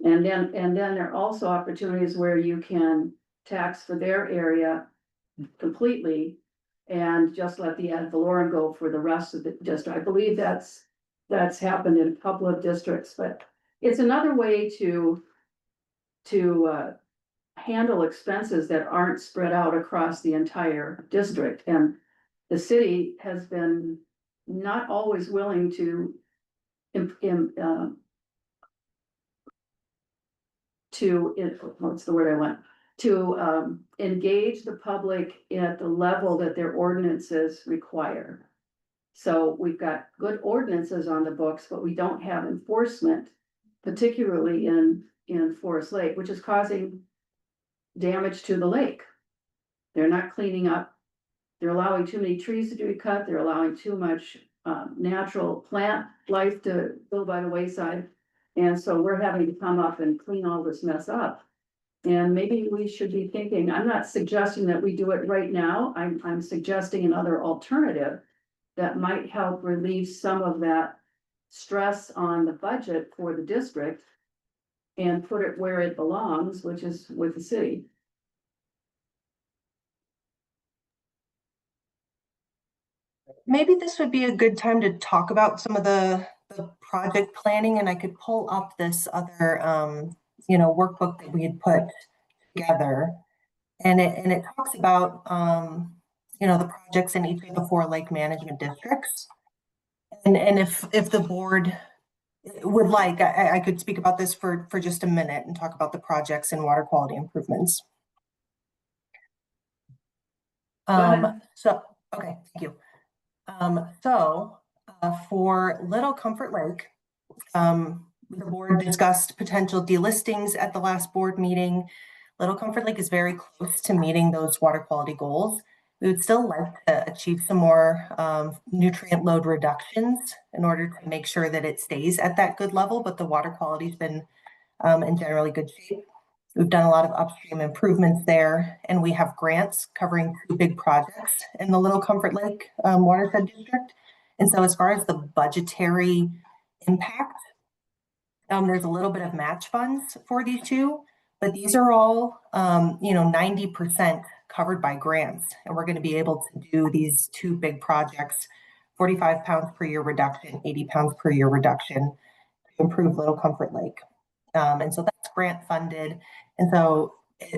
And then there are also opportunities where you can tax for their area completely and just let the ad valorem go for the rest of the district. I believe that's happened in a couple of districts, but it's another way to handle expenses that aren't spread out across the entire district. And the city has been not always willing to what's the word I want? To engage the public at the level that their ordinances require. So we've got good ordinances on the books, but we don't have enforcement, particularly in Forest Lake, which is causing damage to the lake. They're not cleaning up. They're allowing too many trees to be cut. They're allowing too much natural plant life to go by the wayside. And so we're having to come up and clean all this mess up. And maybe we should be thinking, I'm not suggesting that we do it right now. I'm suggesting another alternative that might help relieve some of that stress on the budget for the district and put it where it belongs, which is with the city. Maybe this would be a good time to talk about some of the project planning, and I could pull up this other, workbook that we had put together. And it talks about, the projects in each of the 4 lake management districts. And if the board would like, I could speak about this for just a minute and talk about the projects and water quality improvements. ahead. Okay, thank you. For Little Comfort Lake, the board discussed potential delistings at the last board meeting. Little Comfort Lake is very close to meeting those water quality goals. We would still like to achieve some more nutrient load reductions in order to make sure that it stays at that good level, but the water quality's been in generally good shape. We've done a lot of upstream improvements there, and we have grants covering 2 big projects in the Little Comfort Lake watershed district. And so as far as the budgetary impact, there's a little bit of match funds for these 2, but these are all, 90% covered by grants. And we're going to be able to do these 2 big projects, 45 pounds per year reduction, 80 pounds per year reduction to improve Little Comfort Lake. And so that's grant funded. And so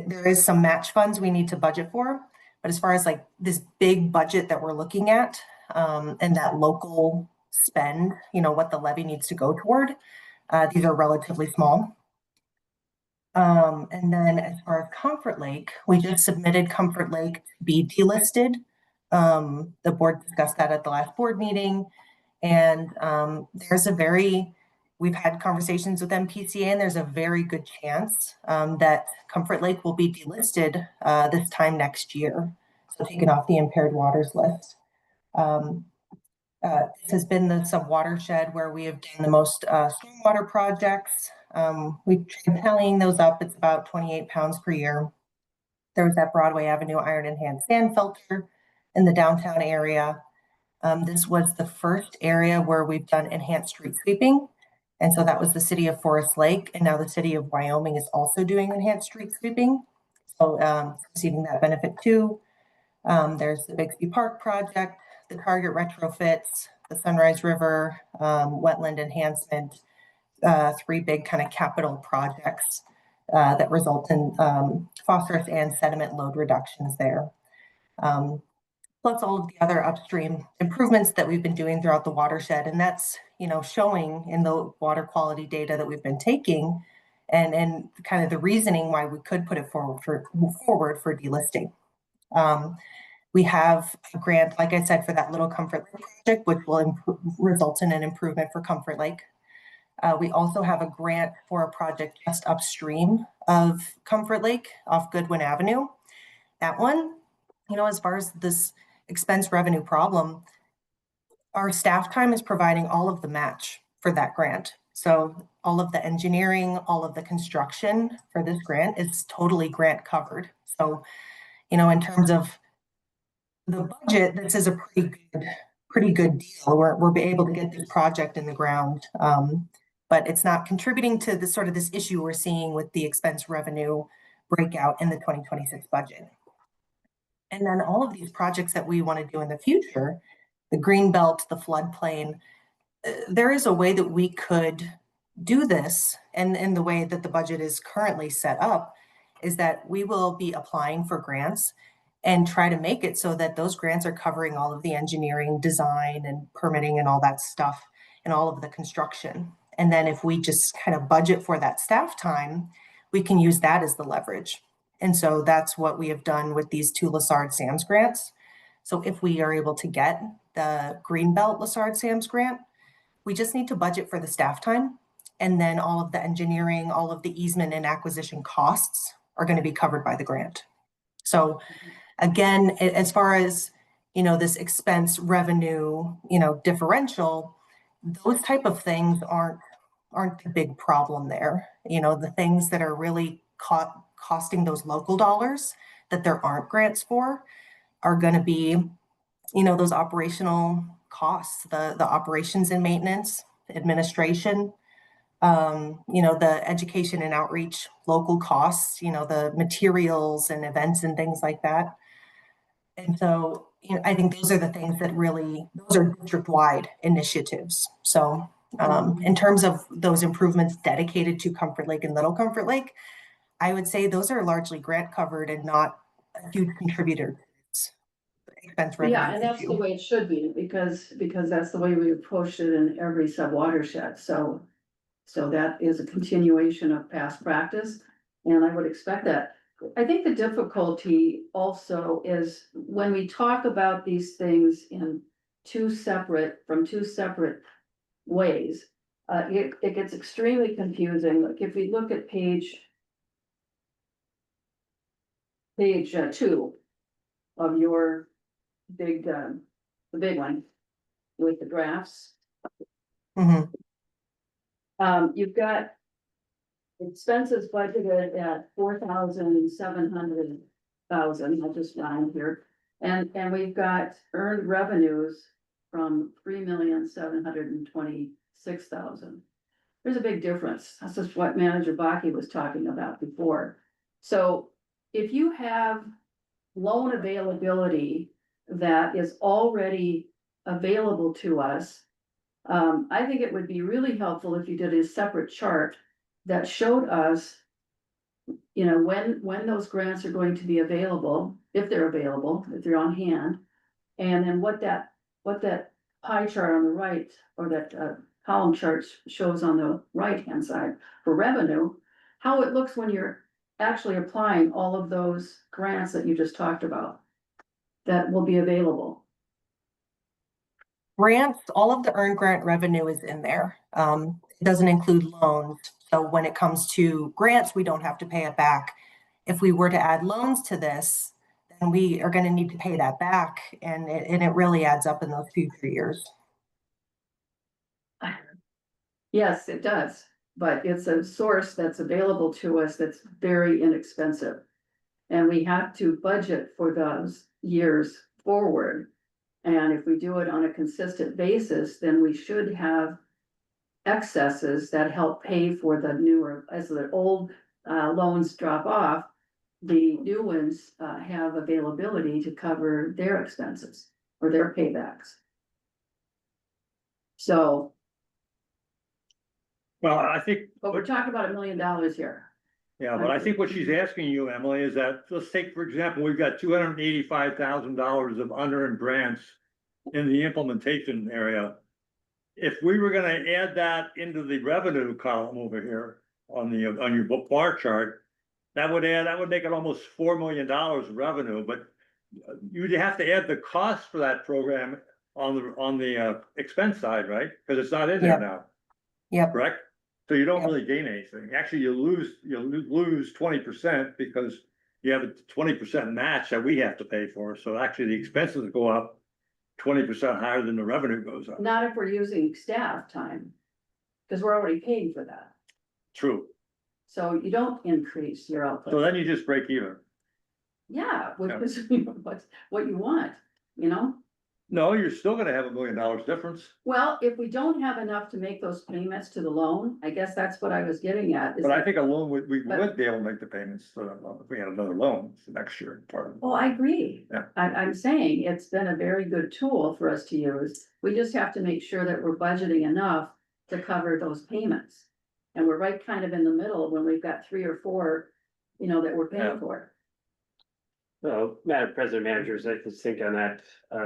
there is some match funds we need to budget for. But as far as like this big budget that we're looking at, and that local spend, what the levy needs to go toward, these are relatively small. And then as far as Comfort Lake, we just submitted Comfort Lake to be delisted. The board discussed that at the last board meeting. And we've had conversations with MPCA, and there's a very good chance that Comfort Lake will be delisted this time next year. So taken off the impaired waters list. This has been the sub-watershed where we have done the most stormwater projects. We've tried tallying those up. It's about 28 pounds per year. There was that Broadway Avenue iron enhanced sand filter in the downtown area. This was the first area where we've done enhanced street sweeping. And so that was the city of Forest Lake. And now the city of Wyoming is also doing enhanced street sweeping. So receiving that benefit too. There's the Bixby Park project, the Target retrofits, the Sunrise River, wetland enhancement, 3 big kind of capital projects that result in phosphorus and sediment load reductions there. Plus all of the other upstream improvements that we've been doing throughout the watershed. And that's, showing in the water quality data that we've been taking and kind of the reasoning why we could put it forward for delisting. We have a grant, like I said, for that Little Comfort Lake project, which will result in an improvement for Comfort Lake. We also have a grant for a project just upstream of Comfort Lake off Goodwin Avenue. That one, as far as this expense revenue problem, our staff time is providing all of the match for that grant. So all of the engineering, all of the construction for this grant is totally grant covered. So, in terms of the budget, this is a pretty good deal. We're able to get this project in the ground. But it's not contributing to the sort of this issue we're seeing with the expense revenue breakout in the 2026 budget. And then all of these projects that we want to do in the future, the green belt, the floodplain, there is a way that we could do this. And in the way that the budget is currently set up is that we will be applying for grants and try to make it so that those grants are covering all of the engineering, design, and permitting and all that stuff and all of the construction. And then if we just kind of budget for that staff time, we can use that as the leverage. And so that's what we have done with these 2 Lessard SAMS grants. So if we are able to get the Greenbelt Lessard SAMS grant, we just need to budget for the staff time. And then all of the engineering, all of the easement and acquisition costs are going to be covered by the grant. So again, as far as, this expense revenue, differential, those type of things aren't the big problem there. The things that are really costing those local dollars that there aren't grants for are going to be, those operational costs, the operations and maintenance, administration, the education and outreach, local costs, the materials and events and things like that. And so, I think those are the things that those are district-wide initiatives. So in terms of those improvements dedicated to Comfort Lake and Little Comfort Lake, I would say those are largely grant covered and not a huge contributor to expense revenue. Yeah, and that's the way it should be, because that's the way we approach it in every sub-watershed. So that is a continuation of past practice, and I would expect that. I think the difficulty also is when we talk about these things in two separate ways, it gets extremely confusing. Like if we look at page 2 of your big, the big one with the graphs. Mhm. You've got expenses budgeted at 4,700,000, I'll just round here. And we've got earned revenues from 3,726,000. There's a big difference. That's just what Manager Bakke was talking about before. So if you have loan availability that is already available to us, I think it would be really helpful if you did a separate chart that showed us, when those grants are going to be available, if they're available, if they're on hand. And then what that pie chart on the right, or that column chart shows on the right-hand side for revenue, how it looks when you're actually applying all of those grants that you just talked about that will be available. Grants, all of the earned grant revenue is in there. It doesn't include loans. So when it comes to grants, we don't have to pay it back. If we were to add loans to this, then we are going to need to pay that back. And it really adds up in those future years. Yes, it does, but it's a source that's available to us that's very inexpensive. And we have to budget for those years forward. And if we do it on a consistent basis, then we should have excesses that help pay for the newer, as the old loans drop off, the new ones have availability to cover their expenses or their paybacks. So. Well, I think, But we're talking about $1 million here. Yeah, but I think what she's asking you, Emily, is that, let's take, for example, we've got $285,000 of unearned grants in the implementation area. If we were gonna add that into the revenue column over here on your book bar chart, that would make it almost $4 million of revenue, but you'd have to add the cost for that program on the expense side, right? Because it's not in there Yep. now, Yep, correct? So you don't Yep. really gain anything. Actually, you lose 20% because you have a 20% match that we have to pay for. So actually, the expenses go up 20% higher than the revenue goes up. Not if we're using staff time, because we're already paying for that. True. So you don't increase your So output. then you just break even. Yeah, which Yeah. is what you want, you know? No, you're still gonna have $1 million difference, Well, if we don't have enough to make those payments to the loan, I guess that's what I was getting at. is but I that- think a loan, we But- would be able to make the payments for that loan if we had another loan for next year. Part of it. Oh, I agree. Yeah. I'm saying it's been a very good tool for us to use. We just have to make sure that we're budgeting enough to cover those payments. And we're right kind of in the middle when we've got 3 or 4, that we're Yeah. paying for. So, Madam President, managers, I just think on that,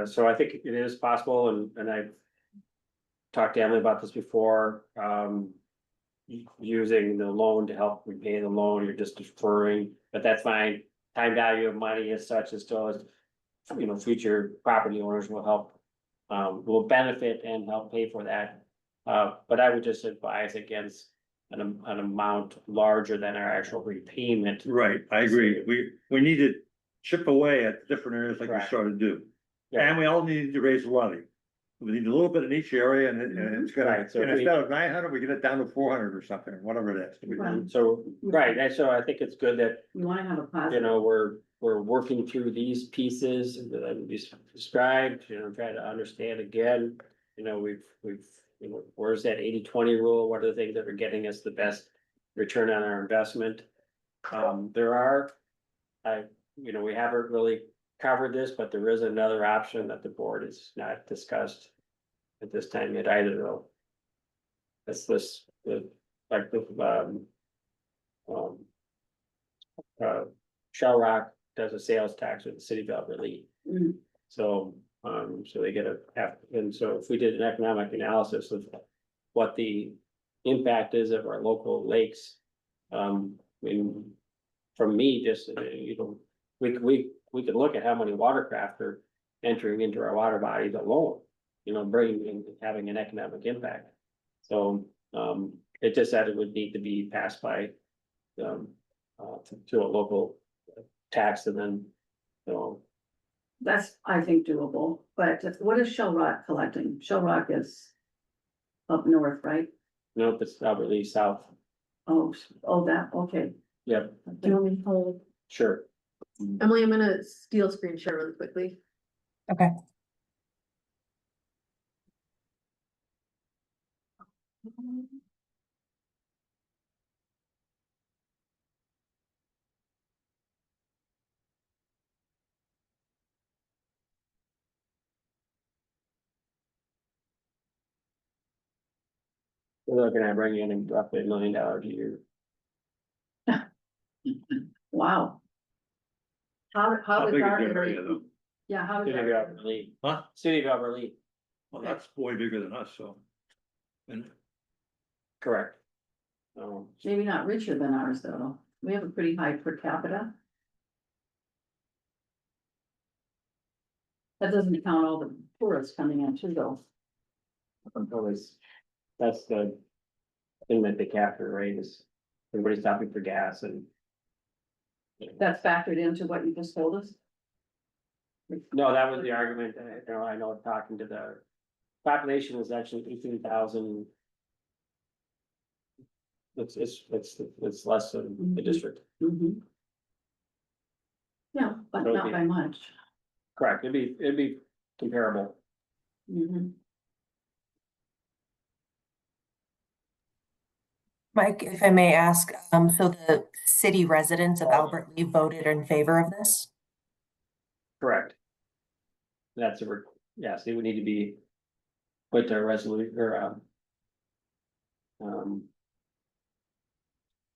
so I think it is possible, and I've talked to Emily about this before, using the loan to help repay the loan, you're just deferring, but that's fine. Time value of money as such is still, future property owners will help, will benefit and help pay for that. But I would just advise against an amount larger than our actual repayment. Right, I agree. We need to chip away at different areas like we Correct. started to do. Yeah. And we all need to raise the levy. We need a little bit in each area and it's gonna, Right, so and if we- instead of 900, we get it down to 400 or something, whatever it is. Right. So, right, and so I think it's good that, You wanna have a positive. we're working through these pieces that we described, trying to understand again. We've, where's that 80-20 rule? What are the things that are getting us the best return on our investment? We haven't really covered this, but there is another option that the board has not discussed at this time yet either, though. That's Shell Rock does a sales tax with the city of Alberta. Mm. So, so they get and so if we did an economic analysis of what the impact is of our local lakes. From me, just, we could look at how many watercraft are entering into our water bodies alone. Bringing, having an economic impact. So, it just said it would need to be passed by, to a local tax and then, That's, I think, doable, but what is Shell Rock collecting? Shell Rock is up north, right? nope, it's probably south. Oh, that, okay. Yep, Do you want me to hold? sure. Emily, I'm gonna steal screen share really quickly. okay. We're looking at bringing in roughly $1 million a year. Wow. How How did big is our your area though? Yeah, how did City of that? Alberta. Huh? City of Alberta, Well, that's way bigger than us, so. And correct. Maybe not richer than ours, though. We have a pretty high per capita. That doesn't count all the tourists coming in too, though. Always, that's the thing that they capture, right, is everybody stopping for gas and. That's factored into what you just told us? No, that was the argument, I know talking to the population is actually 18,000. It's less than the Mhm. district, Mm-hmm. Yeah, but not Okay. by much. correct, it'd be comparable. Mm-hmm. Mike, if I may ask, so the city residents of Albert Lee voted in favor of this? Correct. That's yes, it would need to be put to a resolution or,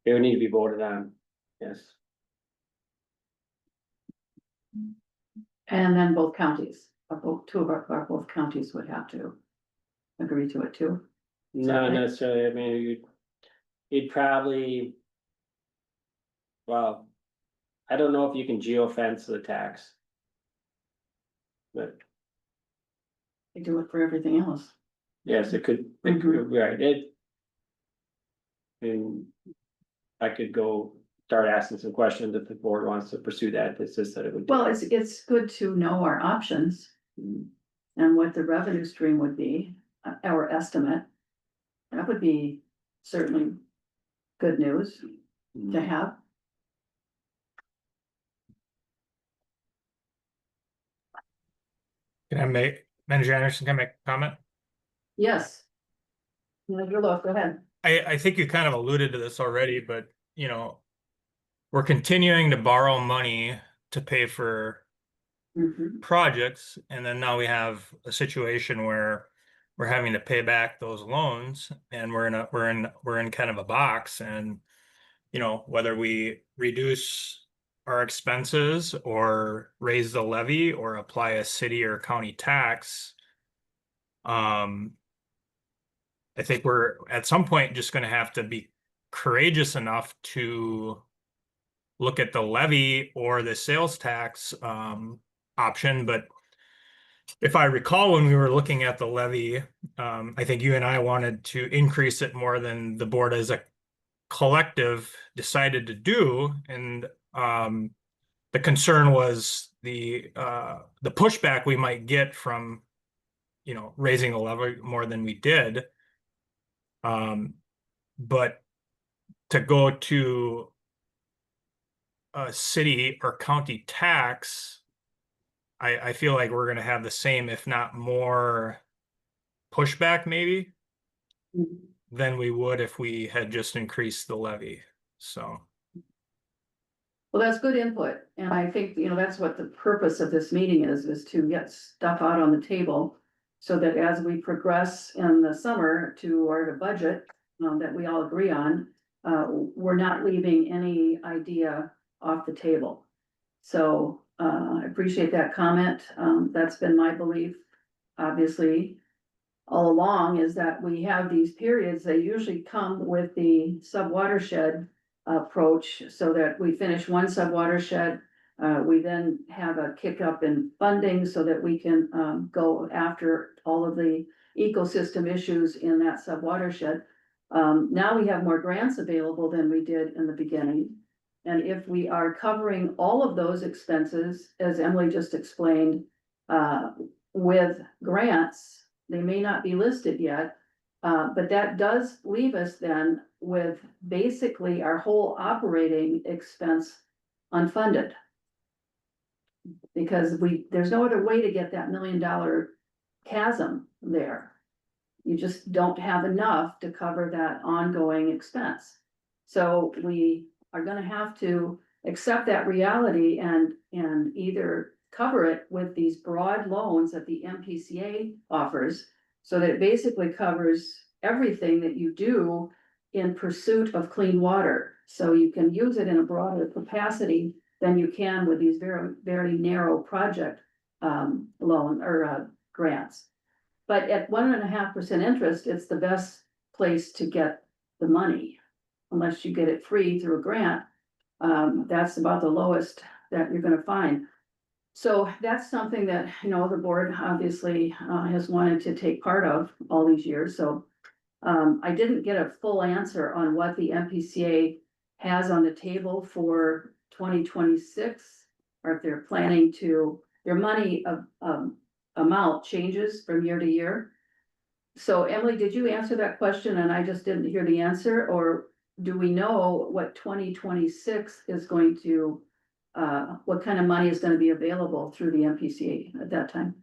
it would need to be voted on Yes. And then both counties, or both, two of both counties would have to agree to it too. Not right? necessarily, I mean, you'd probably. Well, I don't know if you can geofence the tax. But They do it for everything else. yes, it could, right, And I could go start asking some questions if the board wants to pursue that, it's just that it would. Well, it's good to know our options Mm, and what the revenue stream would be, our estimate. That would be certainly good news to mm. have. Can I make, Manager Anderson, can I make a comment? Yes. Manager Loaf, go ahead. I think you kind of alluded to this already, but you know, we're continuing to borrow money to pay for Mhm. projects, and then now we have a situation where we're having to pay back those loans, and we're in kind of a box, and you know, whether we reduce our expenses or raise the levy or apply a city or county tax, I think we're at some point just going to have to be courageous enough to look at the levy or the sales tax option. But if I recall, when we were looking at the levy, I think you and I wanted to increase it more than the board as a collective decided to do. And the concern was the pushback we might get from, you know, raising the levy more than we did. But to go to a city or county tax, I feel like we're going to have the same, if not more, pushback maybe Mhm. than we would if we had just increased the levy. So, Well, that's good input, and I think, you know, that's what the purpose of this meeting is to get stuff out on the table. So that as we progress in the summer toward a budget, that we all agree on, we're not leaving any idea off the table. So, I appreciate that comment, that's been my belief, obviously. All along is that we have these periods, they usually come with the sub-watershed approach, so that we finish one sub-watershed. We then have a kick up in funding so that we can go after all of the ecosystem issues in that sub-watershed. Now we have more grants available than we did in the beginning. And if we are covering all of those expenses, as Emily just explained, with grants, they may not be listed yet. But that does leave us then with basically our whole operating expense unfunded. Because there's no other way to get that $1 million chasm there. You just don't have enough to cover that ongoing expense. So we are gonna have to accept that reality and either cover it with these broad loans that the MPCA offers. So that it basically covers everything that you do in pursuit of clean water. So you can use it in a broader capacity than you can with these very, very narrow project loan or grants. But at 1.5% interest, it's the best place to get the money. Unless you get it free through a grant, that's about the lowest that you're gonna find. So that's something that, you know, the board obviously has wanted to take part of all these years, so. I didn't get a full answer on what the MPCA has on the table for 2026. Or if they're planning to, their money amount changes from year to year. So Emily, did you answer that question and I just didn't hear the answer, or do we know what 2026 is going to? What kind of money is gonna be available through the MPCA at that time?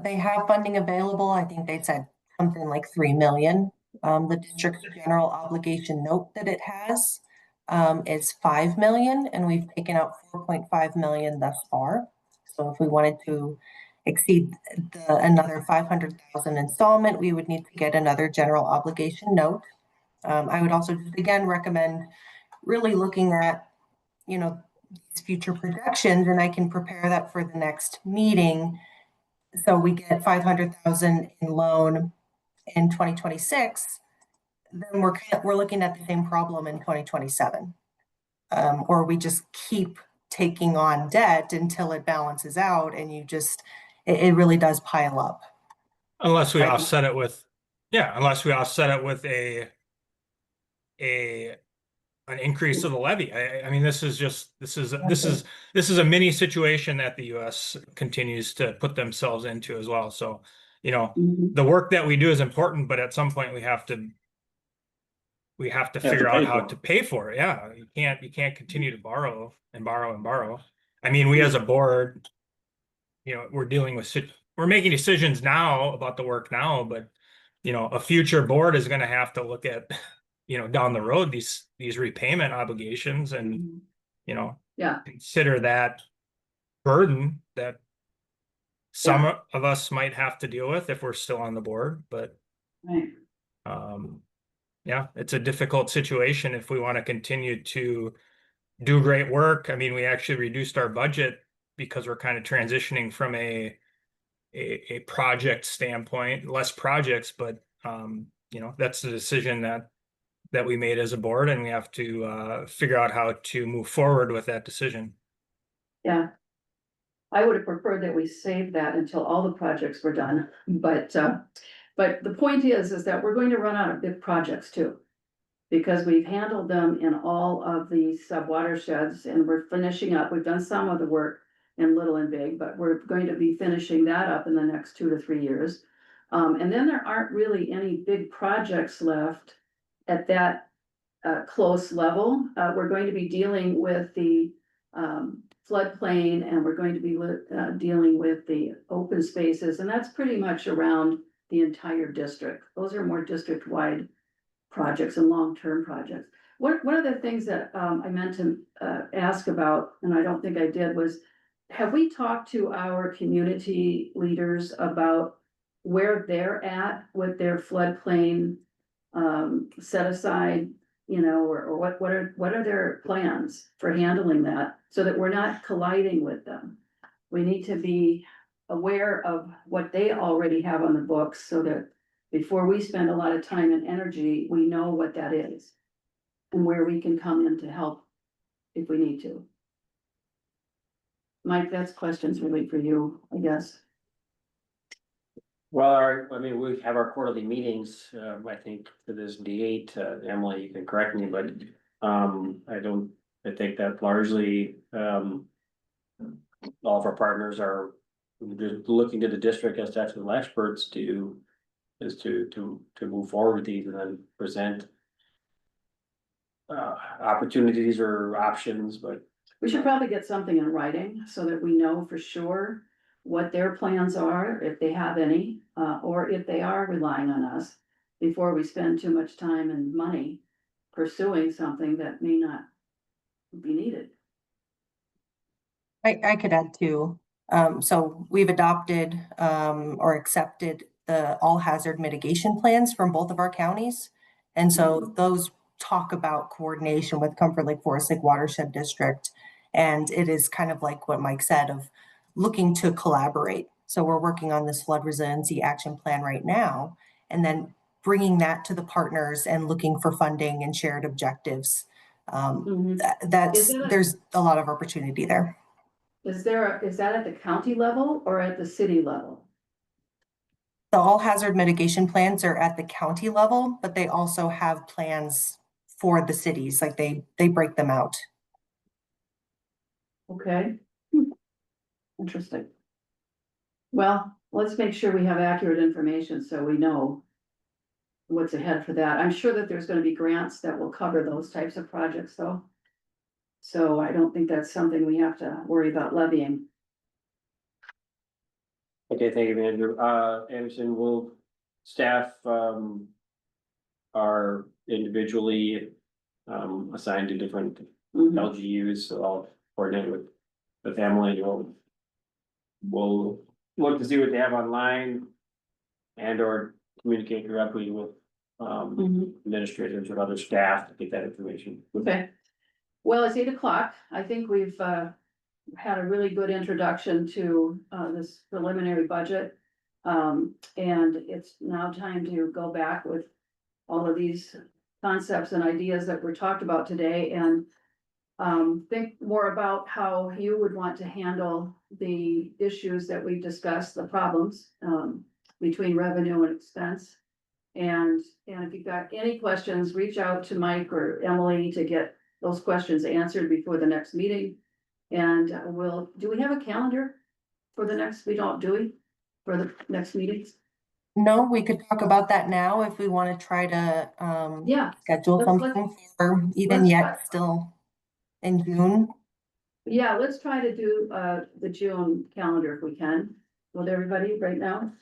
They have funding available. I think they said something like 3 million. The district's general obligation note that it has is 5 million, and we've taken out 4.5 million thus far. So if we wanted to exceed another 500,000 installment, we would need to get another general obligation note. I would also just again recommend really looking at, you know, these future projections, and I can prepare that for the next meeting. So we get 500,000 in loan in 2026, then we're looking at the same problem in 2027. Or we just keep taking on debt until it balances out, and it really does pile up. Unless we Right. offset it with, yeah, unless we offset it with an increase of the levy. I mean, this is a mini situation that the US continues to put themselves into as well. So, Mhm. the work that we do is important, but at some point we have to figure out pay how for it. to pay for it. Yeah, you can't continue to borrow and borrow and borrow. I mean, we as a board, we're making decisions now about the work now, but a future board is going to have to look at, down the road, these repayment obligations and, Mhm. Yeah, consider that burden that some of us might have to deal with if we're still on the board, but right. yeah, it's a difficult situation if we want to continue to do great work. I mean, we actually reduced our budget because we're kind of transitioning from a project standpoint, less projects, but that's the decision that we made as a board, and we have to figure out how to move forward with that decision. Yeah. I would have preferred that we saved that until all the projects were done, but the point is that we're going to run out of big projects too. Because we've handled them in all of the sub watersheds and we're finishing up, we've done some of the work in Little and Big, but we're going to be finishing that up in the next 2 to 3 years. And then there aren't really any big projects left at that close level. We're going to be dealing with the floodplain, and we're going to be dealing with the open spaces, and that's pretty much around the entire district. Those are more district-wide projects and long-term projects. One of the things that I meant to ask about, and I don't think I did, was have we talked to our community leaders about where they're at with their floodplain set aside, or what are their plans for handling that so that we're not colliding with them? We need to be aware of what they already have on the books so that before we spend a lot of time and energy, we know what that is and where we can come in to help if we need to. Mike, that's questions really for you, I guess. Well, we have our quarterly meetings, I think for this date, Emily, you can correct me, but, I think that largely, all of our partners are just looking to the district as technical experts to move forward with these and then present opportunities or options, but We should probably get something in writing so that we know for sure what their plans are, if they have any, or if they are relying on us before we spend too much time and money pursuing something that may not be needed. I could add too. So we've adopted or accepted the all hazard mitigation plans from both of our counties. And so those talk about coordination with Comfort Lake Forest Lake Watershed District. And it is kind of like what Mike said of looking to collaborate. So we're working on this flood resiliency action plan right now, and then bringing that to the partners and looking for funding and shared objectives. Mhm. There's a lot of opportunity there. Is that at the county level or at the city level? The all hazard mitigation plans are at the county level, but they also have plans for the cities, like they break them out. Okay. Interesting. Well, let's make sure we have accurate information so we know what's ahead for that. I'm sure that there's gonna be grants that will cover those types of projects though. So I don't think that's something we have to worry about levying. okay, thank you, Andrew. Anderson, will staff, are individually, assigned to different Mhm. LGUs, so I'll coordinate with Emily, we'll look to see what they have online and or communicate directly with Mhm. administrators or other staff to get that information. Okay, Well, it's 8 o'clock. I think we've had a really good introduction to this preliminary budget. And it's now time to go back with all of these concepts and ideas that were talked about today and think more about how you would want to handle the issues that we've discussed, the problems between revenue and expense. And if you've got any questions, reach out to Mike or Emily to get those questions answered before the next meeting. And do we have a calendar for the next, we don't, do we? For the next meetings? No, we could talk about that now if we want to try to Yeah. schedule let's- something for even let's yet try. still in June. Yeah, let's try to do the June calendar if we can, with everybody right now.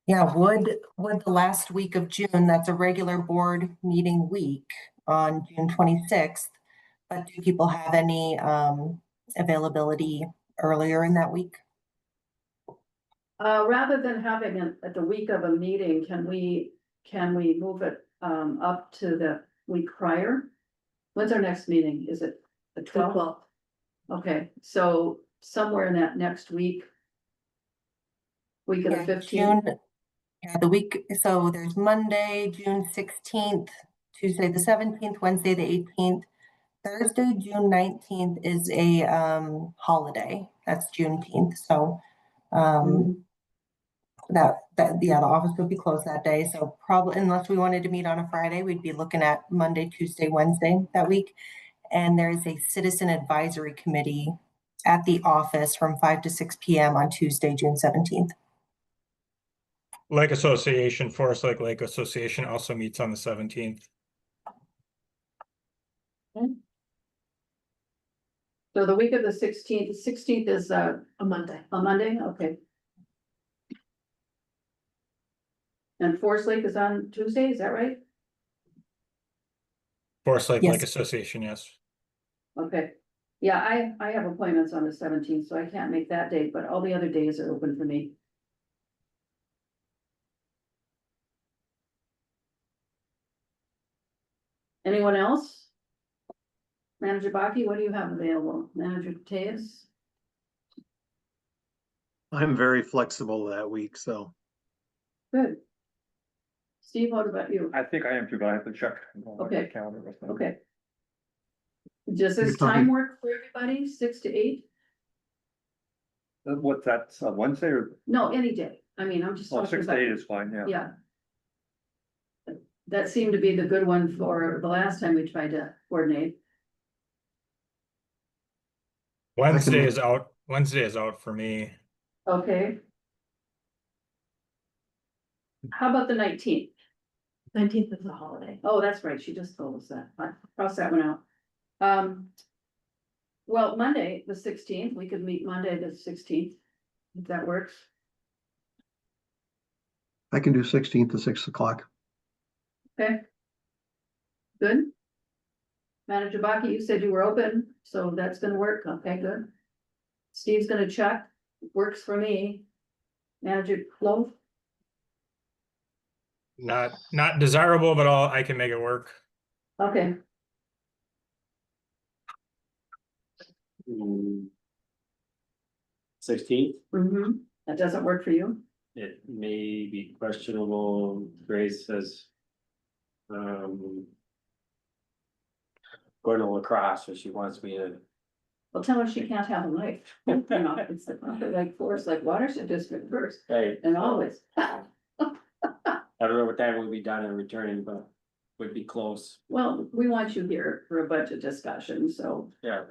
Yeah, would the last week of June, that's a regular board meeting week on June 26th. But do people have any availability earlier in that week? Rather than having it at the week of a meeting, can we move it up to the week prior? When's our next meeting? Is it the 12th? Okay, so somewhere in that next week. Week of the Yeah, 15th. June, yeah, the week, so there's Monday, June 16th, Tuesday, the 17th, Wednesday, the 18th. Thursday, June 19th is a holiday. That's Juneteenth. So yeah, the office would be closed that day. So probably unless we wanted to meet on a Friday, we'd be looking at Monday, Tuesday, Wednesday that week. And there is a citizen advisory committee at the office from 5 to 6 p.m. on Tuesday, June 17th. Lake Association, Forest Lake Association also meets on the 17th. So the week of the 16th is A Monday. a Monday, okay. And Forest Lake is on Tuesday, is that right? Forest Lake Yes. Association, yes. Okay, yeah, I have appointments on the 17th, so I can't make that date, but all the other days are open for me. Anyone else? Manager Baki, what do you have available? Manager Tejas? I'm very flexible that week, so. Good. Steve, what about you? I think I am too, but I have to check. Okay. Calendar with them. Okay. Does this You're talking- time work for everybody, 6 to 8? What's that, Wednesday or, No, any day. I mean, I'm just oh, talking 6 to about. 8 is fine, yeah. Yeah. That seemed to be the good one for the last time we tried to coordinate. Wednesday is out. Wednesday is out for me. Okay. How about the 19th? 19th is a holiday. Oh, that's right, she just told us that. I crossed that one out. Well, Monday, the 16th, we could meet Monday, the 16th, if that works. I can do 16th to 6 o'clock. Okay. Good. Manager Baki, you said you were open, so that's gonna work. Okay, good. Steve's gonna check. Works for me. Manager Clove, Not desirable, but I can make it work. okay, 16th, that doesn't work for you? it may be questionable. Grace says. Going to lacrosse, so she wants me to. Well, tell her she can't have a life. You know, it's the like Forest Lake Watershed District first Hey, and always. I don't know what time we'll be done and returning, but would be close. Well, we want you here for a budget discussion, so, Yeah,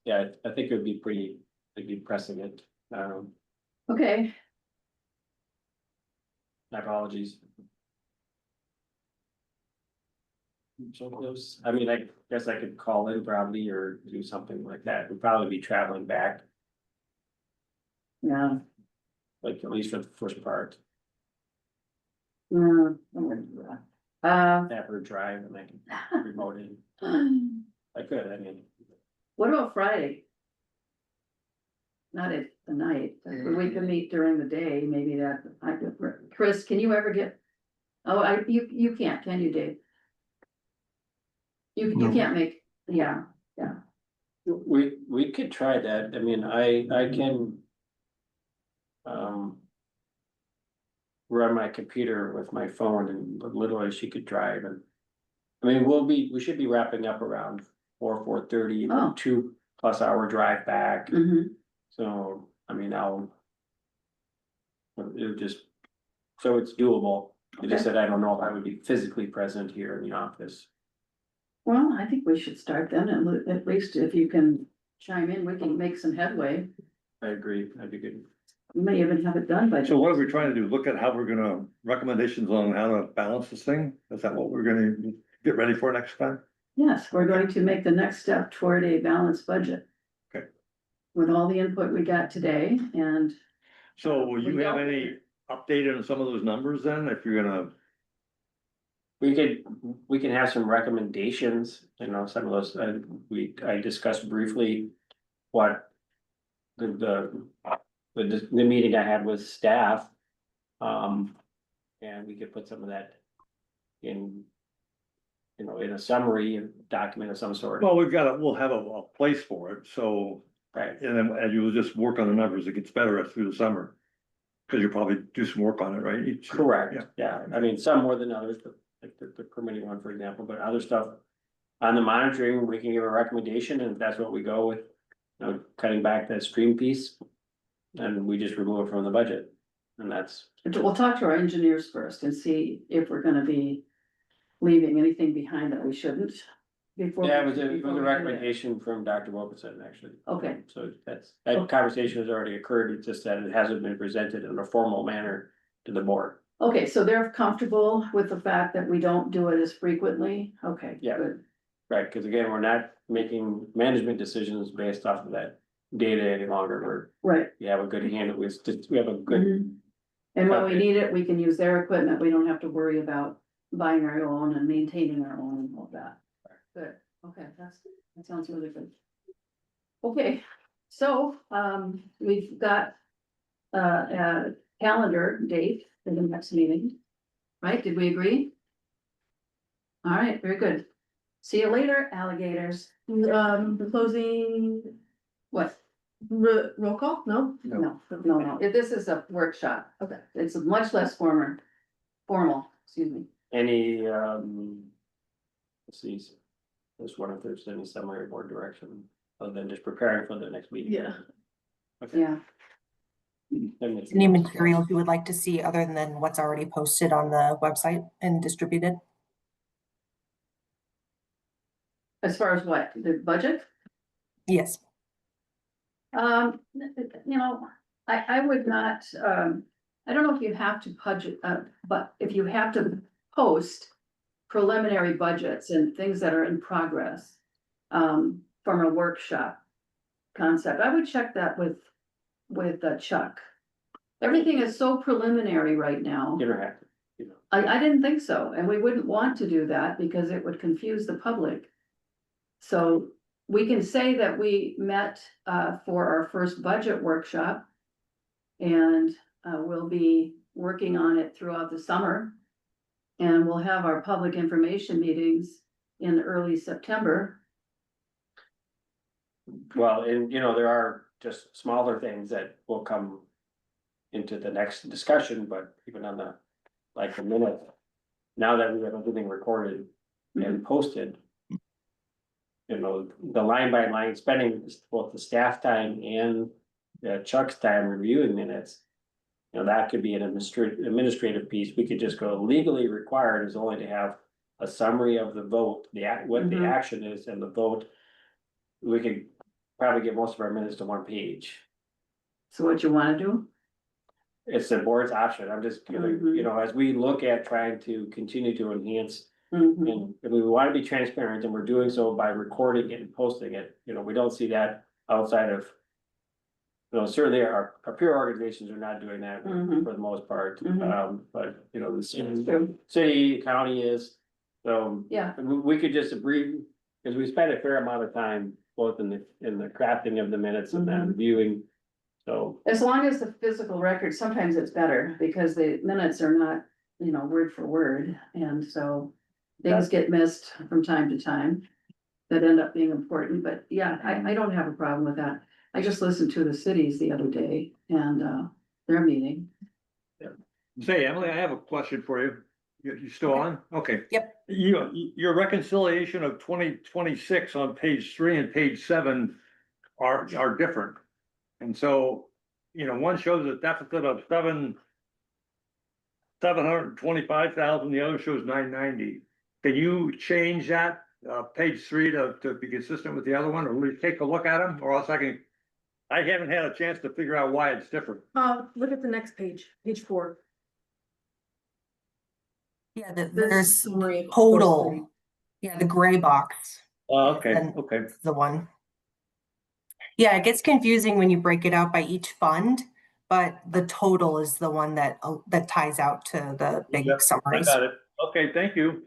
yeah, I think it'd be it'd be pressing it. okay, My apologies. So close. I mean, I guess I could call in probably or do something like that. We'd probably be traveling back, yeah. like at least for the first part. I'm gonna do that. Have her drive and I can remote in. I could, I mean. What about Friday? Not at the night, but we can meet during the day, maybe that, Chris, can you ever get Oh, you can't, can you, Dave? You No. can't make, yeah, We could try that, I mean, I can. Run my computer with my phone and literally she could drive and. I mean, we should be wrapping up around 4:30, Oh. 2+ hour drive back, mhm, so, I mean, it'll just, so it's doable. I just Okay. said, I don't know if I would be physically present here in the office. well, I think we should start then, and at least if you can chime in, we can make some headway. I agree, that'd be good. We may even have it done by. So what are we trying to do? Look at how we're gonna, recommendations on how to balance this thing? Is that what we're gonna get ready for next time? Yes, we're going to make the next step toward a balanced budget. Okay. With all the input we got today, and So will you We have don't- any update on some of those numbers then, if you're gonna, We can have some recommendations, some of those, I discussed briefly. What the meeting I had with staff. And we could put some of that in. In a summary document of some sort, well, we'll have a place for it, so, right? and then, and you'll just work on the numbers, it gets better through the summer. Cause you'll probably do some work on it, right? Correct, Yeah. yeah, I mean, some more than others, but like the permitting one, for example, but other stuff. On the monitoring, we can give a recommendation, and if that's what we go with, cutting back that stream piece. And we just remove it from the budget, and that's, we'll talk to our engineers first and see if we're gonna be leaving anything behind that we shouldn't. Before. yeah, it before was we a do that. recommendation from Dr. Wilkinson, actually. Okay. So that conversation has already occurred, it's just that it hasn't been presented in a formal manner to the board. Okay, so they're comfortable with the fact that we don't do it as frequently? Okay. Yeah. Good. Right, because again, we're not making management decisions based off of that data any longer, Right. we have a good handle, we have a good, Mhm. And when we Okay. need it, we can use their equipment, we don't have to worry about buying our own and maintaining our own and all that. Good, okay, that sounds really good. Okay, so, we've got a calendar date for the next meeting, right? Did we agree? All right, very good. See you later, alligators. The closing, What? roll call, no? No, this is a workshop. Okay. It's much less formal, excuse me. any, let's see. Just wonder if there's any summary board direction, other than just preparing for the next meeting. Yeah. Okay. Yeah, Then it's- Any materials you would like to see other than what's already posted on the website and distributed? as far as what, the budget? Yes. You know, I would not, I don't know if you have to budget, but if you have to post preliminary budgets and things that are in progress, from a workshop concept, I would check that with Chuck. Everything is so preliminary right now. Interactive, I didn't think so, and we wouldn't want to do that because it would confuse the public. So we can say that we met for our first budget workshop. And we'll be working on it throughout the summer. And we'll have our public information meetings in early September. Well, and there are just smaller things that will come into the next discussion, but even on the minute. Now that we have everything recorded and posted. The line by line spending, both the staff time and Chuck's time reviewing minutes. That could be an administrative piece, we could just go legally required is only to have a summary of the vote, what the Mhm. action is and the vote. We could probably get most of our minutes to one page. So what you wanna do? It's the board's option, I'm just giving, Mhm. as we look at trying to continue to enhance. Mhm. And if we want to be transparent, and we're doing so by recording it and posting it, we don't see that outside of. Certainly our peer organizations are not doing that Mhm. for the most part, Mhm. but the That's city, true. county is. So Yeah, we could just agree, because we spent a fair amount of time both in the crafting of the minutes and then viewing. So, as long as the physical record, sometimes it's better because the minutes are not you know, word for word, and so things get missed from time to time that end up being important, but yeah, I don't have a problem with that. I just listened to the cities the other day and, their meeting. Say, Emily, I have a question for you. You still Okay. on? Okay. Yep. Your reconciliation of 2026 on page 3 and page 7 are different. And so, you know, one shows a deficit of 725,000, the other shows 990. Can you change that, page 3 to be consistent with the other one, or will you take a look at them, or else I haven't had a chance to figure out why it's different. Look at the next page, page 4. Yeah, This there's summary of total, yeah, the gray box. Oh, okay, And- okay. is the one. Yeah, it gets confusing when you break it out by each fund, but the total is the one that ties out to the big Yep, I summaries. got it. Okay, thank you.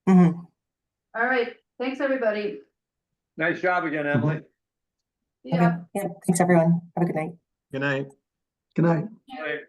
Mhm. All right, thanks, everybody. Nice job again, Emily. Yeah. Okay. Yeah, thanks everyone. Have a good night. Good night. Good night. All right.